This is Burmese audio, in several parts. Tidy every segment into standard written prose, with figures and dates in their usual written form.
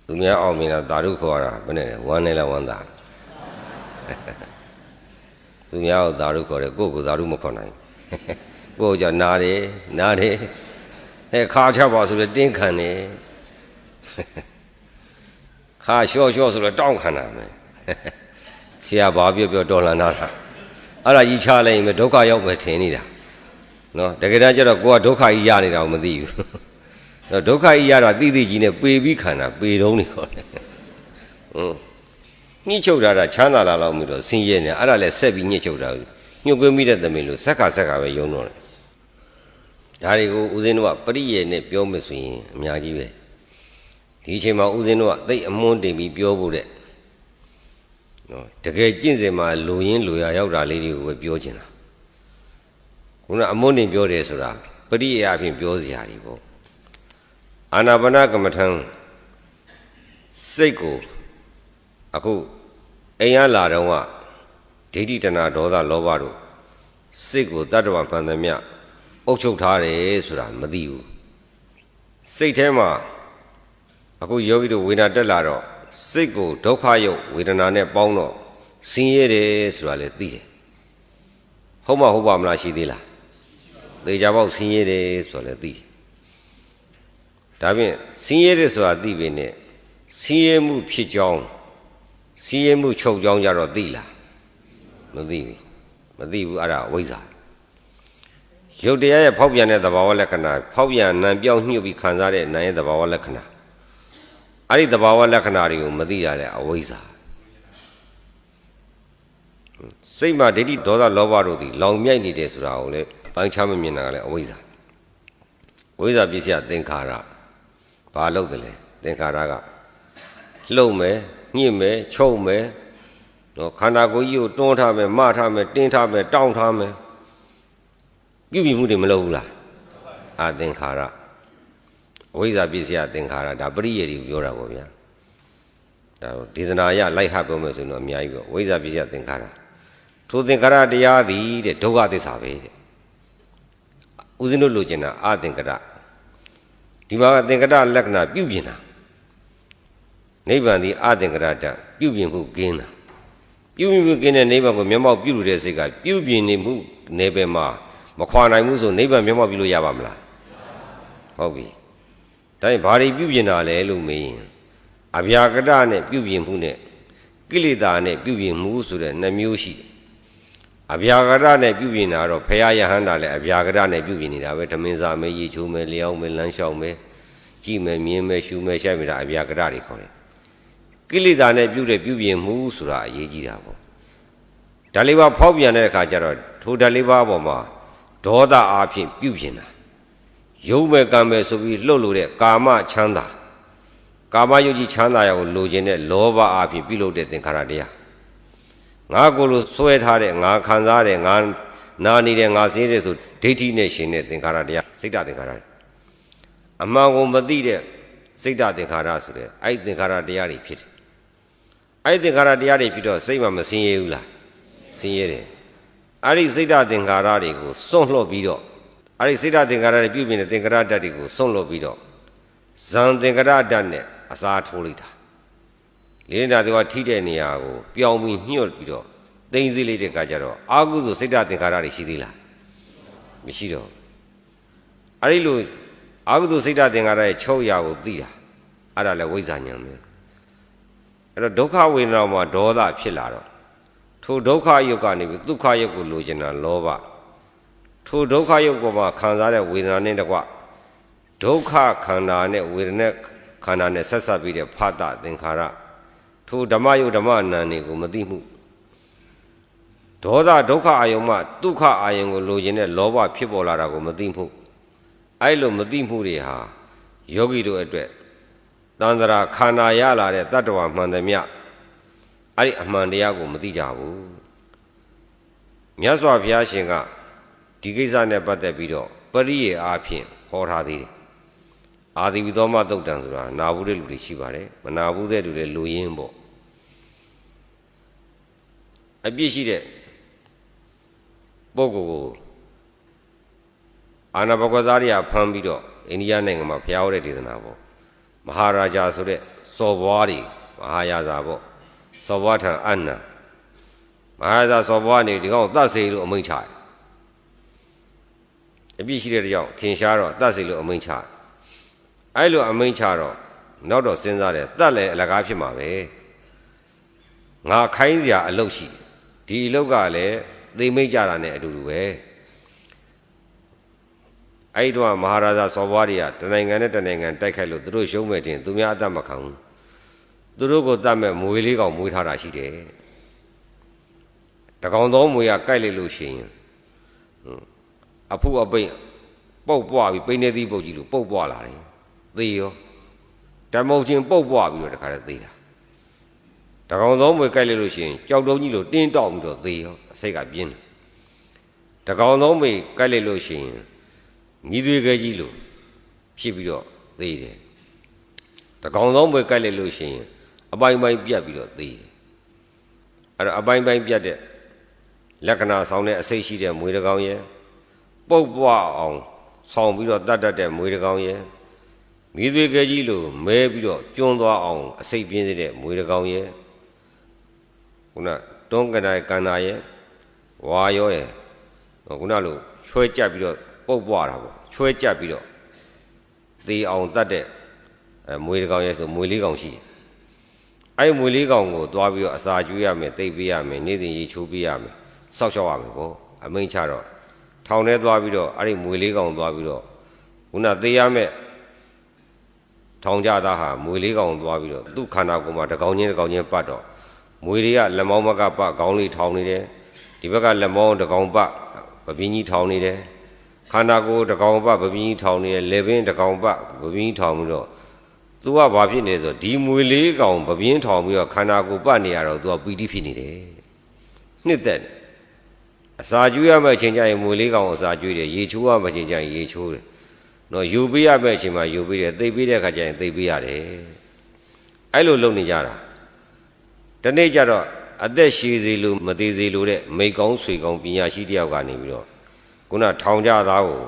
သူများအောင်မြင်တာသာဓုခေါ်တာဘယ်နဲ့ဝမ်းနေလားဝမ်းသာသူများကိုသာဓုခေါ်တယ်ကိုယ့်ကိုသာဓုမခေါ်နိုင်ကိုယ့်ကြောင့်နာတယ်ခါချပါဆိုတော့တင်းခံတယ်ခါလျှော့ဆိုတော့တောင်းခံတာမယ်ဆရာဘာပြောတော်လှန်တာအဲ့ဒါကြီးချလိုက်ရင်ဒုက္ခရောက်မယ်ထင်နေတာနော်တကယ်တမ်းကျတော့ကိုကဒုက္ခကြီးရနေတာကိုမသိဘူးတော့ဒုက္ခကြီးရတာသိကြီးနဲ့ပေပြီးခံတာပေတုံးနေခေါ်တယ်ညှိချုပ်တာချမ်းသာလာတော့မျိုးတော့ဆင်းရဲနေအဲ့ဒါလည်းဆက်ပြီးညှိချုပ်တာညှို့ကွင်းမိတဲ့သမီးလို့ဆက်ကပဲယုံတော့တယ်ဒါတွေကိုဦးဇင်းတို့ကပရိယေနဲ့ပြောမယ်ဆိုရင်အများကြီးပဲဒီအချိန်မှာဦးဇင်းတို့ကသိအမွန်းတင်ပြီးပြောဖို့တဲ့နော်တကယ်ကျင့်စဉ်မှာလူရင်းလူရရောက်တာလေးတွေကိုပဲပြောချင်တာခုနအမွန်းတင်ပြောတယ်ဆိုတာပရိယေအဖြစ်ပြောစရာတွေပေါ့အာနာပါနကမ္မထံစိတ်ကိုအခုအိမ်ရလာတော့ကဒိဋ္ဌိတဏဒေါသလောဘတို့စိတ်ကိုတတ္တဝမှန်သမျှအုပ်ချုပ်ထားတယ်ဆိုတာမသိဘူးစိတ်ထဲမှာအခုယောဂီတို့ဝေဒနာတက်လာတော့စိတ်ကိုဒုက္ခယုတ်ဝေဒနာနဲ့ပေါင်းတော့ဆင်းရဲတယ်ဆိုတာလည်းသိတယ်ဟုတ်ပါမလားရှိသေးလားသေချာပေါက်ဆင်းရဲတယ်ဆိုတာလည်းသိတယ်ဒါဖြင့်ဆင်းရဲတယ်ဆိုတာသိပေနဲ့ဆင်းရဲမှုဖြစ်ကြောင်းဆင်းရဲမှုချုပ်ကြောင်းကြတော့သိလားမသိဘူးအဲ့ဒါအဝိဇ္ဇာရုပ်တရားရဲ့ဖောက်ပြန်တဲ့သဘာဝလက္ခဏာဖောက်ပြန်နံပြောင်းညှို့ပြီးခံစားတဲ့နာရဲ့သဘာဝလက္ခဏာအဲ့ဒီသဘာဝလက္ခဏာတွေကိုမသိရတဲ့အဝိဇ္ဇာစိတ်မှာဒိဋ္ဌိဒေါသလောဘတို့သည်လောင်မြိုက်နေတယ်ဆိုတာကိုလည်းပိုင်းခြားမမြင်တာကလည်းအဝိဇ္ဇာပစ္စယသင်္ခါရဘာလို့တယ်လဲသင်္ခါရကလှုပ်မယ်ညှစ်မယ်ချုပ်မယ်နော်ခန္ဓာကိုယ်ကြီးကိုတွန်းထားမယ်မထားမယ်တင်းထားမယ်တောင်းထားမယ်ပြုပြင်မှုတွေမလုပ်ဘူးလားအာသင်္ခါရအဝိဇ္ဇာပစ္စယသင်္ခါရဒါပရိယေတွေပြောတာပေါ့ဗျာဒါဒေသနာရလိုက်ဟပ်ပြောမယ်ဆိုတော့အများကြီးပေါ့ဝိဇ္ဇာပစ္စယသင်္ခါရထိုသင်္ခါရတရားသည်တဲ့ဒုက္ခသစ္စာပဲတဲ့ဦးဇင်းတို့လိုချင်တာအာသင်္ကရဒီမှာသင်္ကရလက္ခဏာပြုပြင်တာနိဗ္ဗာန်သည်အာသင်္ကရတပြုပြင်မှုကင်းတာပြုပြင်မှုကင်းတဲ့နိဗ္ဗာန်ကိုမျက်မှောက်ပြုလို့တဲ့စိတ်ကပြုပြင်နေမှုနယ်ပယ်မှာမခွာနိုင်ဘူးဆိုနိဗ္ဗာန်မျက်မှောက်ပြုလို့ရပါမလားဟုတ်ပြီဒါရင်ဘာတွေပြုပြင်တာလဲလို့မေးရင်အဗျာကတနဲ့ပြုပြင်မှုနဲ့ကိလေသာနဲ့ပြုပြင်မှုဆိုတဲ့နှစ်မျိုးရှိအဗျာကတနဲ့ပြုပြင်တာတော့ဖရာယဟန္တာလည်းအဗျာကတနဲ့ပြုပြင်နေတာပဲဓမင်းစာမဲရေချိုးမဲလျောင်းမဲလမ်းလျှောက်မဲကြည့်မဲမြင်မဲရှုမဲရှိုက်မဲတာအဗျာကတတွေခေါ်တယ်ကိလေသာနဲ့ပြုပြင်မှုဆိုတာအရေးကြီးတာပေါ့ဓာတ်လေးပါးဖောက်ပြန်တဲ့အခါကျတော့ထိုဓာတ်လေးပါးပေါ်မှာဒေါသအားဖြင့်ပြုပြင်တာယုံမဲ့ကံမဲ့ဆိုပြီးလှုပ်လို့တဲ့ကာမချမ်းသာကာမယုတ်ကြီးချမ်းသာရကိုလိုချင်တဲ့လောဘအားဖြင့်ပြုလုပ်တဲ့သင်္ခါရတရားငါကိုယ်လိုဆွဲထားတဲ့ငါခံစားတဲ့ငါနာနေတဲ့ငါစင်းတဲ့ဆိုဒိဋ္ဌိနဲ့ရှင်တဲ့သင်္ခါရတရားစိတ်တသင်္ခါရအမှန်ကိုမသိတဲ့စိတ်တသင်္ခါရဆိုတဲ့အဲ့သင်္ခါရတရားတွေဖြစ်တယ်အဲ့သင်္ခါရတရားတွေဖြစ်တော့စိတ်မှမဆင်းရဲဘူးလားဆင်းရဲတယ်အဲ့ဒီစိတ်တသင်္ခါရတွေကိုစွန့်လွှတ်ပြီးတော့အဲ့ဒီစိတ်တသင်္ခါရတွေပြုပြင်တဲ့သင်္ခါရဓာတ်တွေကိုစွန့်လွှတ်ပြီးတော့ဇံသင်္ခါရဓာတ်နဲ့အစားထိုးလိုက်တာလေးနေတာတွေကထိတဲ့နေရာကိုပြောင်းပြီးညှို့ပြီးတော့သိမ့်စီလိုက်တဲ့အခါကျတော့အာဟုဆိုစိတ်တသင်္ခါရတွေရှိသေးလားမရှိတော့အဲ့ဒီလိုအာဟုစိတ်တသင်္ခါရရဲ့ချုပ်ရာကိုသိတာအဲ့ဒါလည်းဝိဇ္ဇာဉာဏ်ပဲအဲ့တော့ဒုက္ခဝေဒနာမှာဒေါသဖြစ်လာတော့ထိုဒုက္ခယုတ်ကနေပြီးဒုက္ခယုတ်ကိုလိုချင်တာလောဘထိုဒုက္ခယုတ်ပေါ်မှာခံစားတဲ့ဝေဒနာနဲ့တကွဒုက္ခခန္ဓာနဲ့ဝေဒနာခန္ဓာနဲ့ဆက်ဆက်ပြီးတဲ့ဖသသင်္ခါရထိုဓမ္မယုတ်ဓမ္မအနန္တကိုမသိမှုဒေါသဒုက္ခအာယုံမှဒုက္ခအာယုံကိုလိုချင်တဲ့လောဘဖြစ်ပေါ်လာတာကိုမသိမှုအဲ့လိုမသိမှုတွေဟာယောဂီတို့အတွက်တန်ត្រာခန္ဓာရလာတဲ့တတ္တဝါမှန်သမျှအဲ့ဒီအမှန်တရားကိုမသိကြဘူးမြတ်စွာဘုရားရှင်ကဒီကိစ္စနဲ့ပတ်သက်ပြီးတော့ပရိယေအားဖြင့်ဟောထားသေးတယ်အာသီဝိသောမသုတ်တံဆိုတာနာဘူးတဲ့လူတွေရှိပါတယ်မနာဘူးတဲ့လူတွေလူရင်းပေါ့အပြစ်ရှိတဲ့ပုဂ္ဂိုလ်ကိုအာနာဘဂဝသားတွေကဖမ်းပြီးတော့အိန္ဒိယနိုင်ငံမှာဖျားဟောတဲ့ဒေသနာပေါ့မဟာရာဂျာဆိုတဲ့ စော်ဘွားတွေမဟာယာဇာပေါ့စော်ဘွားထံအနံမဟာယာဇာစော်ဘွားနေဒီကောင်တတ်စေလို့အမိန့်ချတယ်အပြစ်ရှိတဲ့ကြောင့်ထင်ရှားတော့တတ်စေလို့အမိန့်ချတယ်အဲ့လိုအမိန့်ချတော့နောက်တော့စဉ်းစားတယ်တတ်လည်းအလကားဖြစ်မှာပဲငါခိုင်းစရာအလုပ်ရှိတယ်ဒီအလုပ်ကလည်းသိမိတ်ကြတာနဲ့အတူတူပဲအဲ့တော့မဟာရာဇာစော်ဘွားတွေကတနိုင်ငံနဲ့တနိုင်ငံတိုက်ခိုက်လို့သူတို့ရှုံးမဲ့တင်သူများအသက်မခံဘူးသူတို့ကိုတတ်မဲ့မွေလေးကောင်မွေးထားတာရှိတယ်တကောင်သောမွေကကြိုက်လိုက်လို့ရှိရင်အဖုအပိတ်ပုတ်ပွားပြီးပိနေသီးပုတ်ကြီးလို့ပုတ်ပွားလာတယ်သေရောဓမ္မုတ်ချင်းပုတ်ပွားပြီးတော့တခါတည်းသေတာတကောင်သောမွေကြိုက်လိုက်လို့ရှိရင်ကြောက်တုံးကြီးလို့တင်းတောက်ပြီးတော့သေရောအစိတ်ကပြင်းတယ်တကောင်သောမွေကြိုက်လိုက်လို့ရှိရင်ညီသွေးခဲကြီးလို့ဖြစ်ပြီးတော့သေတယ်တကောင်သောမွေကြိုက်လိုက်လို့ရှိရင်အပိုင်းပိုင်းပြတ်ပြီးတော့သေတယ်အဲ့တော့အပိုင်းပိုင်းပြတ်တဲ့လက္ခဏာဆောင်တဲ့အစိတ်ရှိတဲ့မွေတကောင်ရဲ့ပုတ်ပွားအောင်ဆောင်ပြီးတော့တတ်တတ်တဲ့မွေတကောင်ရဲ့မိသွေးခဲကြီးလို့မဲပြီးတော့ကျွန်းသွားအောင်အစိတ်ပြင်းတဲ့မွေတကောင်ရဲ့ခုနတွန်းကနိုင်ကန္နာရဲ့ဝါရောရဲ့ခုနလိုချွဲကြက်ပြီးတော့ပုတ်ပွားတာပေါ့ချွဲကြက်ပြီးတော့သေအောင်တတ်တဲ့မွေတကောင်ရဲ့ဆိုမွေလေးကောင်ရှိတယ်အဲ့မွေလေးကောင်ကိုသွားပြီးတော့အစာကျွေးရမယ်တိတ်ပေးရမယ်နေ့စဉ်ရေချိုးပေးရမယ်စောက်ရှောက်ရမယ်ပေါ့အမိန့်ချတော့ထောင်ထဲသွားပြီးတော့အဲ့ဒီမွေလေးကောင်သွားပြီးတော့ခုနသေရမယ်ထောင်ကြသားဟာမွေလေးကောင်သွားပြီးတော့သူ့ခန္ဓာကိုယ်မှာတကောင်ချင်းပတ်တော့မွေတွေကလက်မောင်းဘက်ကပတ်ခေါင်းလေးထောင်နေတယ်ဒီဘက်ကလက်မောင်းတကောင်ပတ်ပပင်းကြီးထောင်နေတယ်ခန္ဓာကိုယ်တကောင်ပတ်ပပင်းကြီးထောင်နေတယ်လေပင်တကောင်ပတ်ပပင်းကြီးထောင်ပြီးတော့သူကဘာဖြစ်နေလဲဆိုဒီမွေလေးကောင်ပပင်းထောင်ပြီးတော့ခန္ဓာကိုယ်ပတ်နေရတော့သူကပီတိဖြစ်နေတယ်နှစ်သက်အစာကျွေးရမယ့်အချိန်ကျရင်မွေလေးကောင်အစာကျွေးတယ်ရေချိုးရမယ့်အချိန်ကျရင်ရေချိုးတယ်နော်ယူပေးရမယ့်အချိန်မှာယူပေးတယ်သိပ်ပေးတဲ့အခါကျရင်သိပ်ပေးရတယ်အဲ့လိုလုပ်နေကြတာဒီနေ့ကျတော့အသက်ရှည်စေလို့မသေးစေလို့တဲ့မိကောင်းဆွေကောင်းပညာရှိတယောက်ကနေပြီးတော့ခုနထောင်ကြသားကို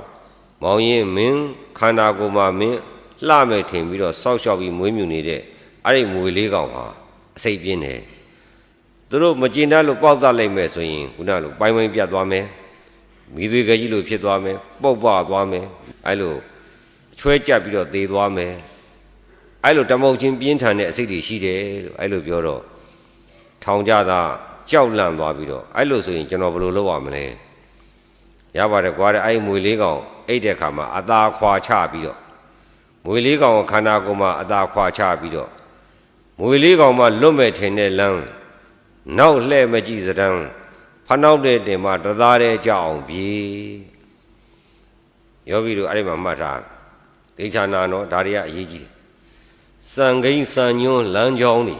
မောင်ရင်မင်းခန္ဓာကိုယ်မှာမင်းလှမဲ့ထင်ပြီးတော့စောက်ရှောက်ပြီးမွေးမြူနေတဲ့အဲ့ဒီမွေလေးကောင်ဟာအစိတ်ပြင်းတယ်သူတို့မကျင်တတ်လို့ပေါက်တတ်လိုက်မယ်ဆိုရင်ခုနလိုပိုင်းပိုင်းပြတ်သွားမယ်မိသွေးကြကြီးလို့ဖြစ်သွားမယ်ပုတ်ပွားသွားမယ်အဲ့လိုချွဲကြက်ပြီးတော့သေသွားမယ်အဲ့လိုတမုတ်ချင်းပြင်းထန်တဲ့အစိတ်တွေရှိတယ်လို့အဲ့လိုပြောတော့ထောင်ကြတာကြောက်လန့်သွားပြီးတော့အဲ့လိုဆိုရင်ကျွန်တော်ဘယ်လိုလုပ်ရမလဲရပါတယ်ကွာတဲ့အဲ့မွေလေးကောင်အိတ်တဲ့ခါမှာအသာခွာချပြီးတော့မွေလေးကောင်ခန္ဓာကိုယ်မှာအသာခွာချပြီးတော့မွေလေးကောင်မှာလွတ်မဲ့ထင်တဲ့လမ်းနောက်လှဲ့မကြည့်စတန်းဖနှောက်တဲ့တင်မှာတသားတဲ့ကြောက်အောင်ပြေယောဂီတို့အဲ့ဒီမှာမှတ်ထားဒိဋ္ဌာနာနော်ဒါတွေကအရေးကြီးတယ်စံကိန်းစံညွန်းလမ်းကြောင်းတွေ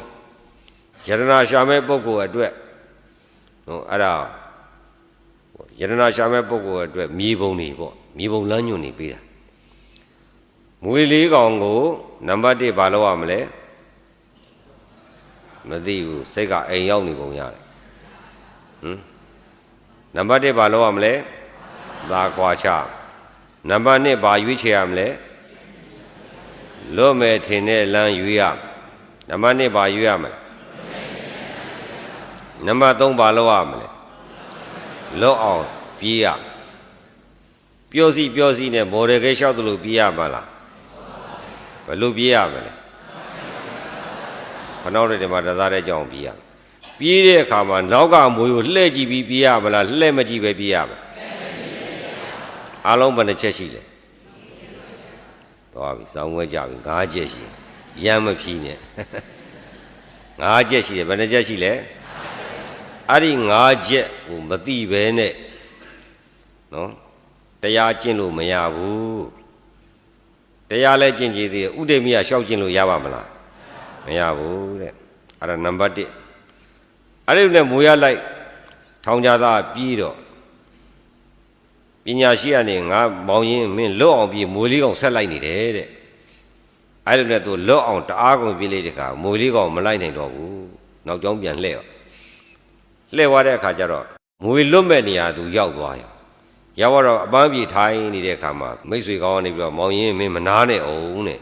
ယတနာရှာမဲ့ပုဂ္ဂိုလ်အတွက်နော်အဲ့ဒါယတနာရှာမဲ့ပုဂ္ဂိုလ်အတွက်မြေပုံတွေပေါ့မြေပုံလမ်းညွန်းတွေပေးတာမွေလေးကောင်ကိုနံပါတ်1ဘာလုပ်ရမလဲမသိဘူးစိတ်ကအိမ်ရောက်နေပုံရတယ်နံပါတ်1ဘာလုပ်ရမလဲသာကွာချနံပါတ်2ဘာရွေးချယ်ရမလဲလွတ်မဲ့ထင်တဲ့လမ်းရွေးရနံပါတ်2ဘာရွေးရမလဲနံပါတ်3ဘာလုပ်ရမလဲလွတ်အောင်ပြေးရပြောစီနဲ့မော်ဒယ်ကဲလျှောက်သလိုပြေးရမှာလားဘယ်လိုပြေးရမလဲခဏတော့ဒီမှာတသားတဲ့ကြောင်ပြေးရပြေးတဲ့အခါမှာနောက်ကမွေကိုလှဲ့ကြည့်ပြီးပြေးရမလားလှဲ့မကြည့်ပဲပြေးရမလားအားလုံးဘယ်နှချက်ရှိလဲသွားပြီစောင်းဝဲကြပြီ9ချက်ရှိရမ်းမဖြီးနဲ့9ချက်ရှိတယ်ဘယ်နှချက်ရှိလဲအဲ့ဒီ9ချက်ကိုမသိပဲနဲ့နော်တရားကျင့်လို့မရဘူးတရားလဲကျင့်ကြည်သေးတယ်ဥဒိမိယရှောက်ကျင့်လို့ရပါမလားမရဘူးတဲ့အဲ့ဒါနံပါတ်1အဲ့ဒီနဲ့မွေရလိုက်ထောင်ကြသားပြီးတော့ပညာရှိကနေငါမောင်ရင်မင်းလွတ်အောင်ပြေးမွေလေးကောင်ဆက်လိုက်နေတယ်တဲ့အဲ့လိုနဲ့သူလွတ်အောင်တအားကုန်ပြေးလိုက်တဲ့ခါမွေလေးကောင်မလိုက်နိုင်တော့ဘူးနောက်ကျောင်းပြန်လှဲ့သွားတဲ့အခါကျတော့မွေလွတ်မဲ့နေရာသူရောက်သွားရောရောက်တော့အပန်းပြေထိုင်းနေတဲ့အခါမှာမိတ်ဆွေကောင်းကနေပြီးတော့မောင်ရင်မင်းမနာနဲ့အောင်တဲ့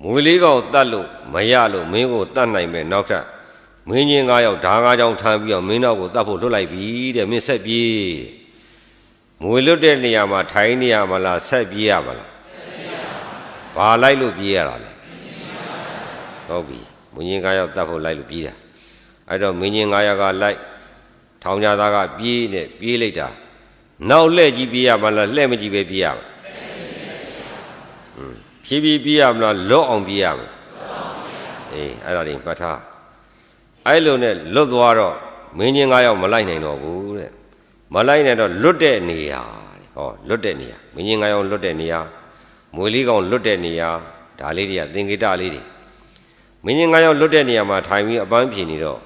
မွေလေးကောင်တတ်လို့မရလို့မင်းကိုတတ်နိုင်မဲ့နောက်ထပ်မင်းချင်း9ယောက်ဓာ9ချောင်းထမ်းပြီးတော့မင်းနောက်ကိုတတ်ဖို့လွတ်လိုက်ပြီတဲ့မင်းဆက်ပြေးမွေလွတ်တဲ့နေရာမှာထိုင်နေရမလားဆက်ပြေးရမလားဘာလိုက်လို့ပြေးရတာလဲဟုတ်ပြီမင်းချင်း9ယောက်တတ်ဖို့လိုက်လို့ပြေးတာအဲ့တော့မင်းချင်း9ယောက်ကလိုက်ထောင်ကြသားကပြေးနဲ့ပြေးလိုက်တာနောက်လှဲ့ကြီးပြေးရမလားလှဲ့မကြီးပဲပြေးရမလားဖြည်းဖြည်းပြေးရမလားလွတ်အောင်ပြေးရမလားအေးအဲ့ဒါတွေမှတ်ထားအဲ့လိုနဲ့လွတ်သွားတော့မင်းချင်း9ယောက်မလိုက်နိုင်တော့ဘူးတဲ့မလိုက်နိုင်တော့လွတ်တဲ့နေရာဟောလွတ်တဲ့နေရာမင်းချင်း9ယောက်လွတ်တဲ့နေရာမွေလေးကောင်လွတ်တဲ့နေရာဒါလေးတွေကသင်္ကေတလေးတွေမင်းချင်း9ယောက်လွတ်တဲ့နေရာမှာထိုင်ပြီးအပန်းဖြေနေတော့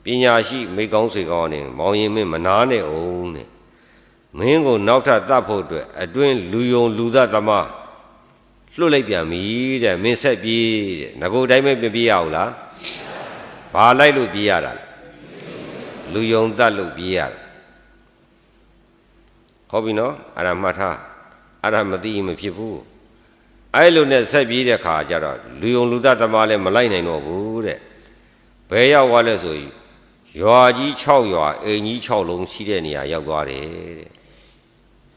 ပညာရှိမိကောင်းဆွေကောင်းနဲ့မောင်ရင်မင်းမနာနဲ့အောင်တဲ့မင်းကိုနောက်ထပ်တတ်ဖို့အတွက်အတွင်းလူယုံလူသားသမားလွတ်လိုက်ပြန်ပြီတဲ့မင်းဆက်ပြေးတဲ့ငကိုတိုင်းပဲပြေးရအောင်လားဘာလိုက်လို့ပြေးရတာလဲလူယုံတတ်လို့ပြေးရတာဟုတ်ပြီနော်အဲ့ဒါမှတ်ထားအဲ့ဒါမသိရင်မဖြစ်ဘူးအဲ့လိုနဲ့ဆက်ပြေးတဲ့ခါကျတော့လူယုံလူသားသမားလည်းမလိုက်နိုင်တော့ဘူးတဲ့ဘယ်ရောက်သွားလဲဆိုရွာကြီး6ရွာအိမ်ကြီး6လုံးရှိတဲ့နေရာရောက်သွားတယ်တဲ့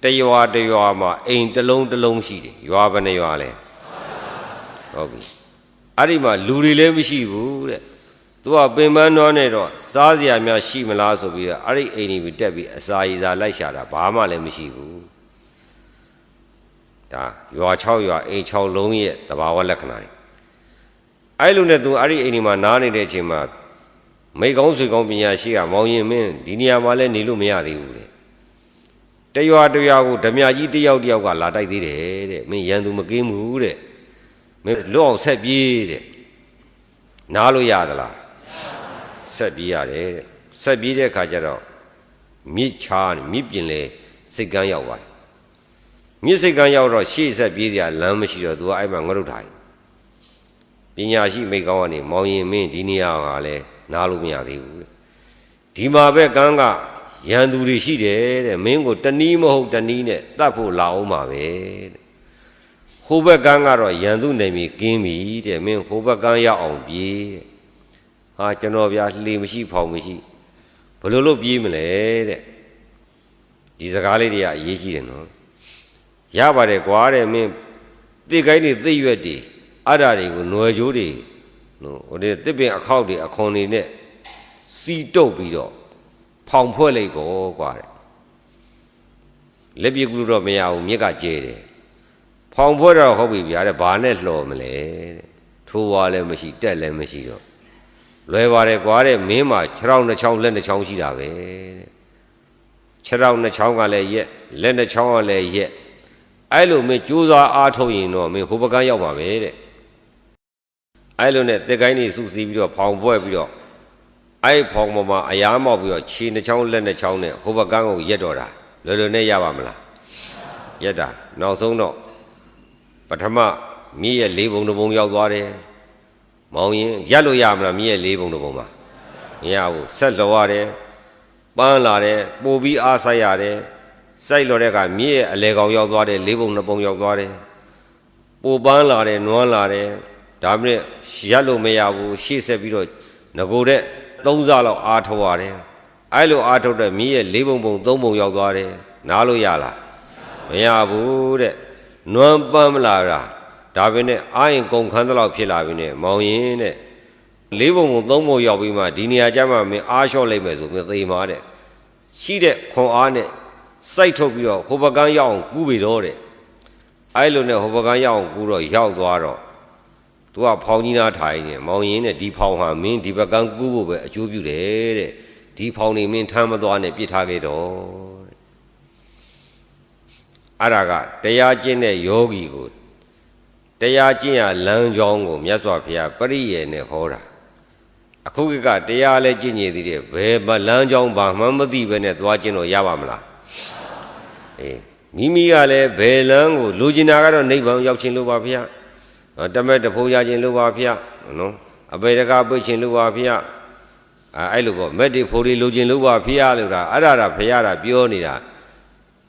တရွာတရွာမှာအိမ်တစ်လုံးရှိတယ်ရွာဘယ်နှရွာလဲဟုတ်ပြီအဲ့ဒီမှာလူတွေလည်းမရှိဘူးတဲ့သူကပင်ပန်းတော့နဲ့တော့စားစရာများရှိမလားဆိုပြီးတော့အဲ့ဒီအိမ်ကြီးတက်ပြီးအစာရည်စာလိုက်ရှာတာဘာမှလည်းမရှိဘူးဒါရွာ6ရွာအိမ်6လုံးရဲ့သဘာဝလက္ခဏာတွေအဲ့လိုနဲ့သူအဲ့ဒီအိမ်ကြီးမှာနားနေတဲ့အချိန်မှာမိကောင်းဆွေကောင်းပညာရှိကမောင်ရင်မင်းဒီနေရာမှာလည်းနေလို့မရသေးဘူးတဲ့တရွာတရွာကိုဓမြကြီးတယောက်ကလာတိုက်သေးတယ်တဲ့မင်းရန်သူမကင်းဘူးတဲ့မင်းလွတ်အောင်ဆက်ပြေးတဲ့နားလို့ရသလားဆက်ပြေးရတယ်တဲ့ဆက်ပြေးတဲ့အခါကျတော့မြစ်ချားမြစ်ပြင်လေစိတ်ကန်းရောက်သွားတယ်မြစ်စိတ်ကန်းရောက်တော့ရှေ့ဆက်ပြေးစရာလမ်းမရှိတော့သူကအဲ့မှာငရုတ်ထိုင်ပညာရှိမိကောင်းကနေမောင်ရင်မင်းဒီနေရာကလည်းနားလို့မရသေးဘူးတဲ့ဒီမှာပဲကန်းကရန်သူတွေရှိတယ်တဲ့မင်းကိုတနည်းမဟုတ်တနည်းနဲ့တတ်ဖို့လာအောင်ပါပဲတဲ့ဟိုဘက်ကန်းကတော့ရန်သူနေမီကင်းပြီတဲ့မင်းဟိုဘက်ကန်းရောက်အောင်ပြေးတဲ့ဟာကျွန်တော်ဗျာလှေမရှိဖောင်မရှိဘယ်လိုလုပ်ပြေးမလဲတဲ့ဒီစကားလေးတွေကအရေးကြီးတယ်နော်ရပါတယ်ကွာတဲ့မင်းသိကိုင်းတွေသိရွက်တွေအဲ့ဓာတွေကိုຫນွယ်ကြိုးတွေနော်ဟိုဒီတစ်ပင်အခောက်တွေအခွန်တွေနဲ့စီတုပ်ပြီးတော့ဖောင်ဖွဲ့လိုက်ပေါ့ကွာတဲ့လက်ပြကူတော့မရဘူးမြစ်ကကျဲတယ်ဖောင်ဖွဲ့တော့ဟုတ်ပြီဗျာတဲ့ဘာနဲ့လှော်မလဲတဲ့ထိုးွားလည်းမရှိတက်လည်းမရှိတော့လွယ်ပါတယ်ကွာတဲ့မင်းမှာ6ထောင်2ချောင်းလက်2ချောင်းရှိတာပဲတဲ့6ထောင်2ချောင်းကလည်းရက်လက်2ချောင်းကလည်းရက်အဲ့လိုမင်းကြိုးစားအားထုတ်ရင်တော့မင်းဟိုဘကန်းရောက်ပါပဲတဲ့အဲ့လိုနဲ့တက်ကိုင်းနေစုစည်းပြီးတော့ဖောင်ဖွဲ့ပြီးတော့အဲ့ဖောင်ပေါ်မှာအရားမောက်ပြီးတော့ခြေ2ချောင်းလက်2ချောင်းနဲ့ဟိုဘကန်းကိုရက်တော့တာလွယ်လွယ်နဲ့ရပါမလားရက်တာနောက်ဆုံးတော့ပထမမြည့်ရဲ့၄ဘုံတစ်ဘုံရောက်သွားတယ်မောင်ရင်ရက်လို့ရမလားမြည့်ရဲ့၄ဘုံတစ်ဘုံမှာမရဘူးဆက်လော်ရတယ်ပန်းလာတယ်ပို့ပြီးအားဆိုင်ရတယ်စိုက်လော်တဲ့အခါမြည့်ရဲ့အလေကောင်ရောက်သွားတယ်၄ဘုံ2ဘုံရောက်သွားတယ်ပို့ပန်းလာတယ်နွမ်းလာတယ်ဒါမှမဟုတ်ရက်လို့မရဘူးရှေ့ဆက်ပြီးတော့ငကိုတဲ့3စားလောက်အားထုတ်ရတယ်အဲ့လိုအားထုတ်တဲ့မြည့်ရဲ့၄ဘုံ3ဘုံရောက်သွားတယ်နားလို့ရလားမရဘူးတဲ့နွမ်းပန်းမလာတာဒါပဲနဲ့အာရင်ကုန်ခန်းတလောက်ဖြစ်လာပြီနဲ့မောင်ရင်တဲ့၄ဘုံ3ဘုံရောက်ပြီးမှဒီနေရာကျမှမင်းအားလျှော့လိုက်မယ်ဆိုမင်းသိမှာတဲ့ရှိတဲ့ခွန်အားနဲ့စိုက်ထုတ်ပြီးတော့ဟိုဘကန်းရောက်အောင်ကူးပြီတော့တဲ့အဲ့လိုနဲ့ဟိုဘကန်းရောက်အောင်ကူးတော့ရောက်သွားတော့သူကဖောင်ကြီးနာထိုင်နေမောင်ရင်နဲ့ဒီဖောင်ဟာမင်းဒီဘကန်းကူးဖို့ပဲအကျိုးပြုတယ်တဲ့ဒီဖောင်နေမင်းထမ်းမသွားနဲ့ပြစ်ထားခဲ့တော့အဲ့ဒါကတရားကျင့်တဲ့ယောဂီကိုတရားကျင့်ရလမ်းကြောင်းကိုမြတ်စွာဘုရားပရိယေနဲ့ဟောတာအခုကတရားလဲကျင့်နေသေးတယ်ဘယ်မလမ်းကြောင်းဘာမှမသိပဲနဲ့သွားကျင့်လို့ရပါမလားအေးမိမိကလည်းဘယ်လမ်းကိုလူကျင်တာကတော့နိဗ္ဗာန်ရောက်ခြင်းလို့ပါဗျာတမက်တဖို့ရခြင်းလို့ပါဗျာနော်အပေတကာပိတ်ခြင်းလို့ပါဗျာအဲ့လိုပေါ့မက်တိဖို့တွေလူကျင်လို့ပါဗျာလို့ဒါအဲ့ဒါဘုရားကပြောနေတာ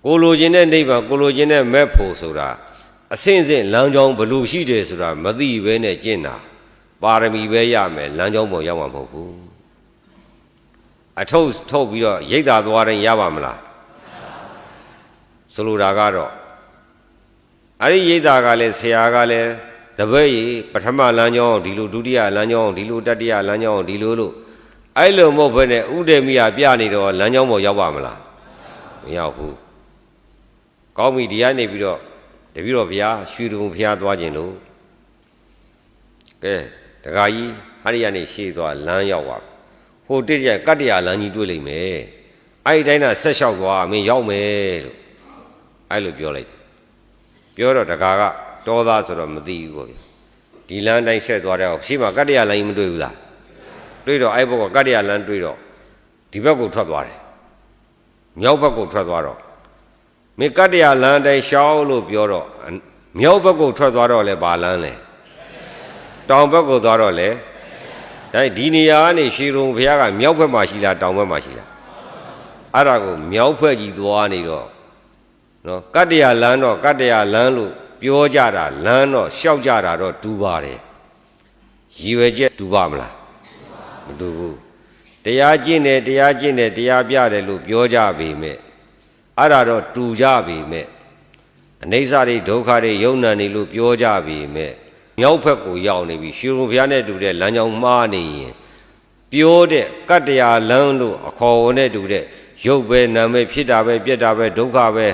ကိုလိုချင်တဲ့နိဗ္ဗာန်ကိုလိုချင်တဲ့မက်ဖို့ဆိုတာ အစင်းစင်းလမ်းကြောင်းဘလို့ရှိတယ်ဆိုတာမသိဘဲနဲ့ကျင့်တာပါရမီပဲရမယ်လမ်းကြောင်းပေါ်ရောက်မှာမဟုတ်ဘူးအထုတ်ပြီးတော့ရိတ်တာသွားတိုင်းရပါမလားဆိုလိုတာကတော့အဲ့ဒီရိတ်တာကလည်းဆရာကလည်းတပည့်ကြီးပထမလမ်းကြောင်းဒီလိုဒုတိယလမ်းကြောင်းဒီလိုတတိယလမ်းကြောင်းဒီလိုလို့အဲ့လိုမဟုတ်ဘဲနဲ့ဥဒေမိယာပြနေတော့လမ်းကြောင်းပေါ်ရောက်ပါမလားမရောက်ဘူးကောင်းပြီဒီကနေပြီးတော့တပည့်တော်ဘုရားရွှေတုံဘုရားသွားခြင်းလို့ကဲတခါကြီးဟာရီကနေရှေ့သွားလမ်းရောက်ပါဟိုတစ်ရကတ္တရာလမ်းကြီးတွေ့လိမ့်မယ်အဲ့ဒီတိုင်းကဆက်လျှောက်သွားမင်းရောက်မယ်လို့အဲ့လိုပြောလိုက်ပြောတော့တခါကတောသားဆိုတော့မသိဘူးပေါ့ဗျဒီလမ်းတိုင်းဆက်သွားတဲ့ရှေ့မှာကတ္တရာလမ်းကြီးမတွေ့ဘူးလားတွေ့တော့အဲ့ဘက်ကကတ္တရာလမ်းတွေ့တော့ဒီဘက်ကိုထွက်သွားတယ်မြောက်ဘက်ကိုထွက်သွားတော့မင်းကတ္တရာလမ်းတိုင်းရှောက်လို့ပြောတော့မြောက်ဘက်ကိုထွက်သွားတော့လဲဘာလမ်းလဲတောင်ဘက်ကိုသွားတော့လဲဒါဒီနေရာကနေရှေးတုံဘုရားကမြောက်ဘက်မှာရှိလားတောင်ဘက်မှာရှိလားအဲ့ဒါကိုမြောက်ဘက်ကြီးသွားနေတော့နော်ကတ္တရာလမ်းတော့ကတ္တရာလမ်းလို့ပြောကြတာလမ်းတော့ရှောက်ကြတာတော့တူပါတယ်ရည်ရွယ်ချက်တူပါမလားမတူဘူးတရားကျင့်တယ်တရားကျင့်တယ်တရားပြတယ်လို့ပြောကြပေမဲ့အဲ့ဒါတော့တူကြပေမဲ့အနိစ္စတွေဒုက္ခတွေယုံနာနေလို့ပြောကြပေမဲ့မြောက်ဘက်ကိုရောက်နေပြီရှင်ဘုရားနဲ့တူတဲ့လမ်းကြောင်းမှားနေရင်ပြောတဲ့ကတ္တရာလမ်းလို့အခေါ်အဝေါ်နဲ့တူတဲ့ရုပ်ပဲနာမဲဖြစ်တာပဲပြက်တာပဲဒုက္ခပဲ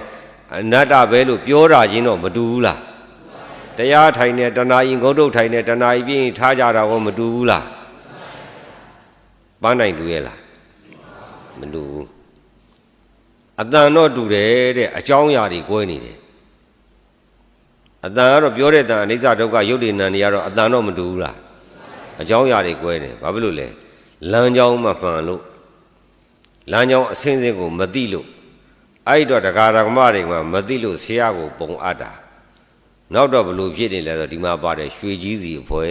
အနတ္တပဲလို့ပြောတာချင်းတော့မတူဘူးလားတရားထိုင်နေတဏှာရင်ငုတ်တုတ်ထိုင်နေတဏှာကြီးပြင်းထားကြတာရောမတူဘူးလားပန်းနိုင်တူရဲ့လားမတူဘူးအတန်တော့တူတယ်တဲ့အကြောင်းအရာတွေကွဲနေတယ်အတန်ကတော့ပြောတဲ့တန်အနိစ္စဒုက္ခရုပ်တည်နာနေရတော့အတန်တော့မတူဘူးလားအကြောင်းအရာတွေကွဲတယ်ဘာဖြစ်လို့လဲလမ်းကြောင်းမမှန်လို့လမ်းကြောင်းအစင်းစင်းကိုမသိလို့အဲ့တော့တရားဓမ္မတွေမှာမသိလို့ဆရာကိုပုံအပ်တာနောက်တော့ဘလို့ဖြစ်နေလဲဆိုဒီမှာပါတယ်ရွှေကြီးစီအဖွဲ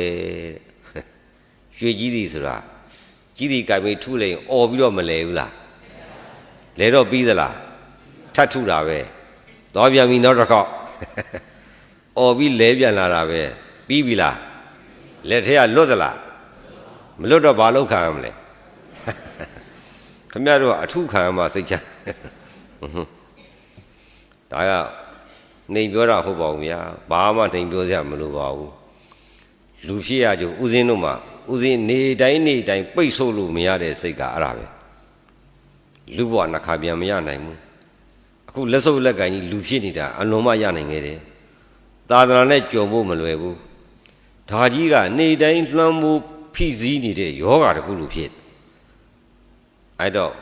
ရွှေကြီးစီဆိုတာကြီးစီကြိုင်ပြီးထုလိုက်ရင်អော်ပြီးတော့မလဲဘူးလားလဲတော့ပြီးသလားထပ်ထုတာပဲသွားပြန်ပြီနောက်တစ်ခေါက်អော်ပြီးလဲပြန်လာတာပဲပြီးပြီလားလက်ထဲကလွတ်သလားမလွတ်တော့ဘာလို့ခံရမလဲခင်ဗျားတို့အထုခံရမှာစိတ်ချဒါကနှိမ်ပြောတာဟုတ်ပါဘူးဗျာဘာမှနှိမ်ပြောစရာမလိုပါဘူးလူဖြစ်ရကြဦးစင်းတို့မှာဦးစင်းနေတိုင်းပိတ်ဆို့လို့မရတဲ့စိတ်ကအဲ့ဒါပဲလူဘဝနှခါပြန်မရနိုင်ဘူးအခုလက်စုပ်လက်ကင်ကြီးလူဖြစ်နေတာအလွန်မှရနိုင်ခဲ့တယ်သာသနာနဲ့ကြုံဖို့မလွယ်ဘူးဒါကြီးကနေတိုင်းလွှမ်းမိုးဖိစီးနေတဲ့ယောဂါတစ်ခုလိုဖြစ်အဲ့တော့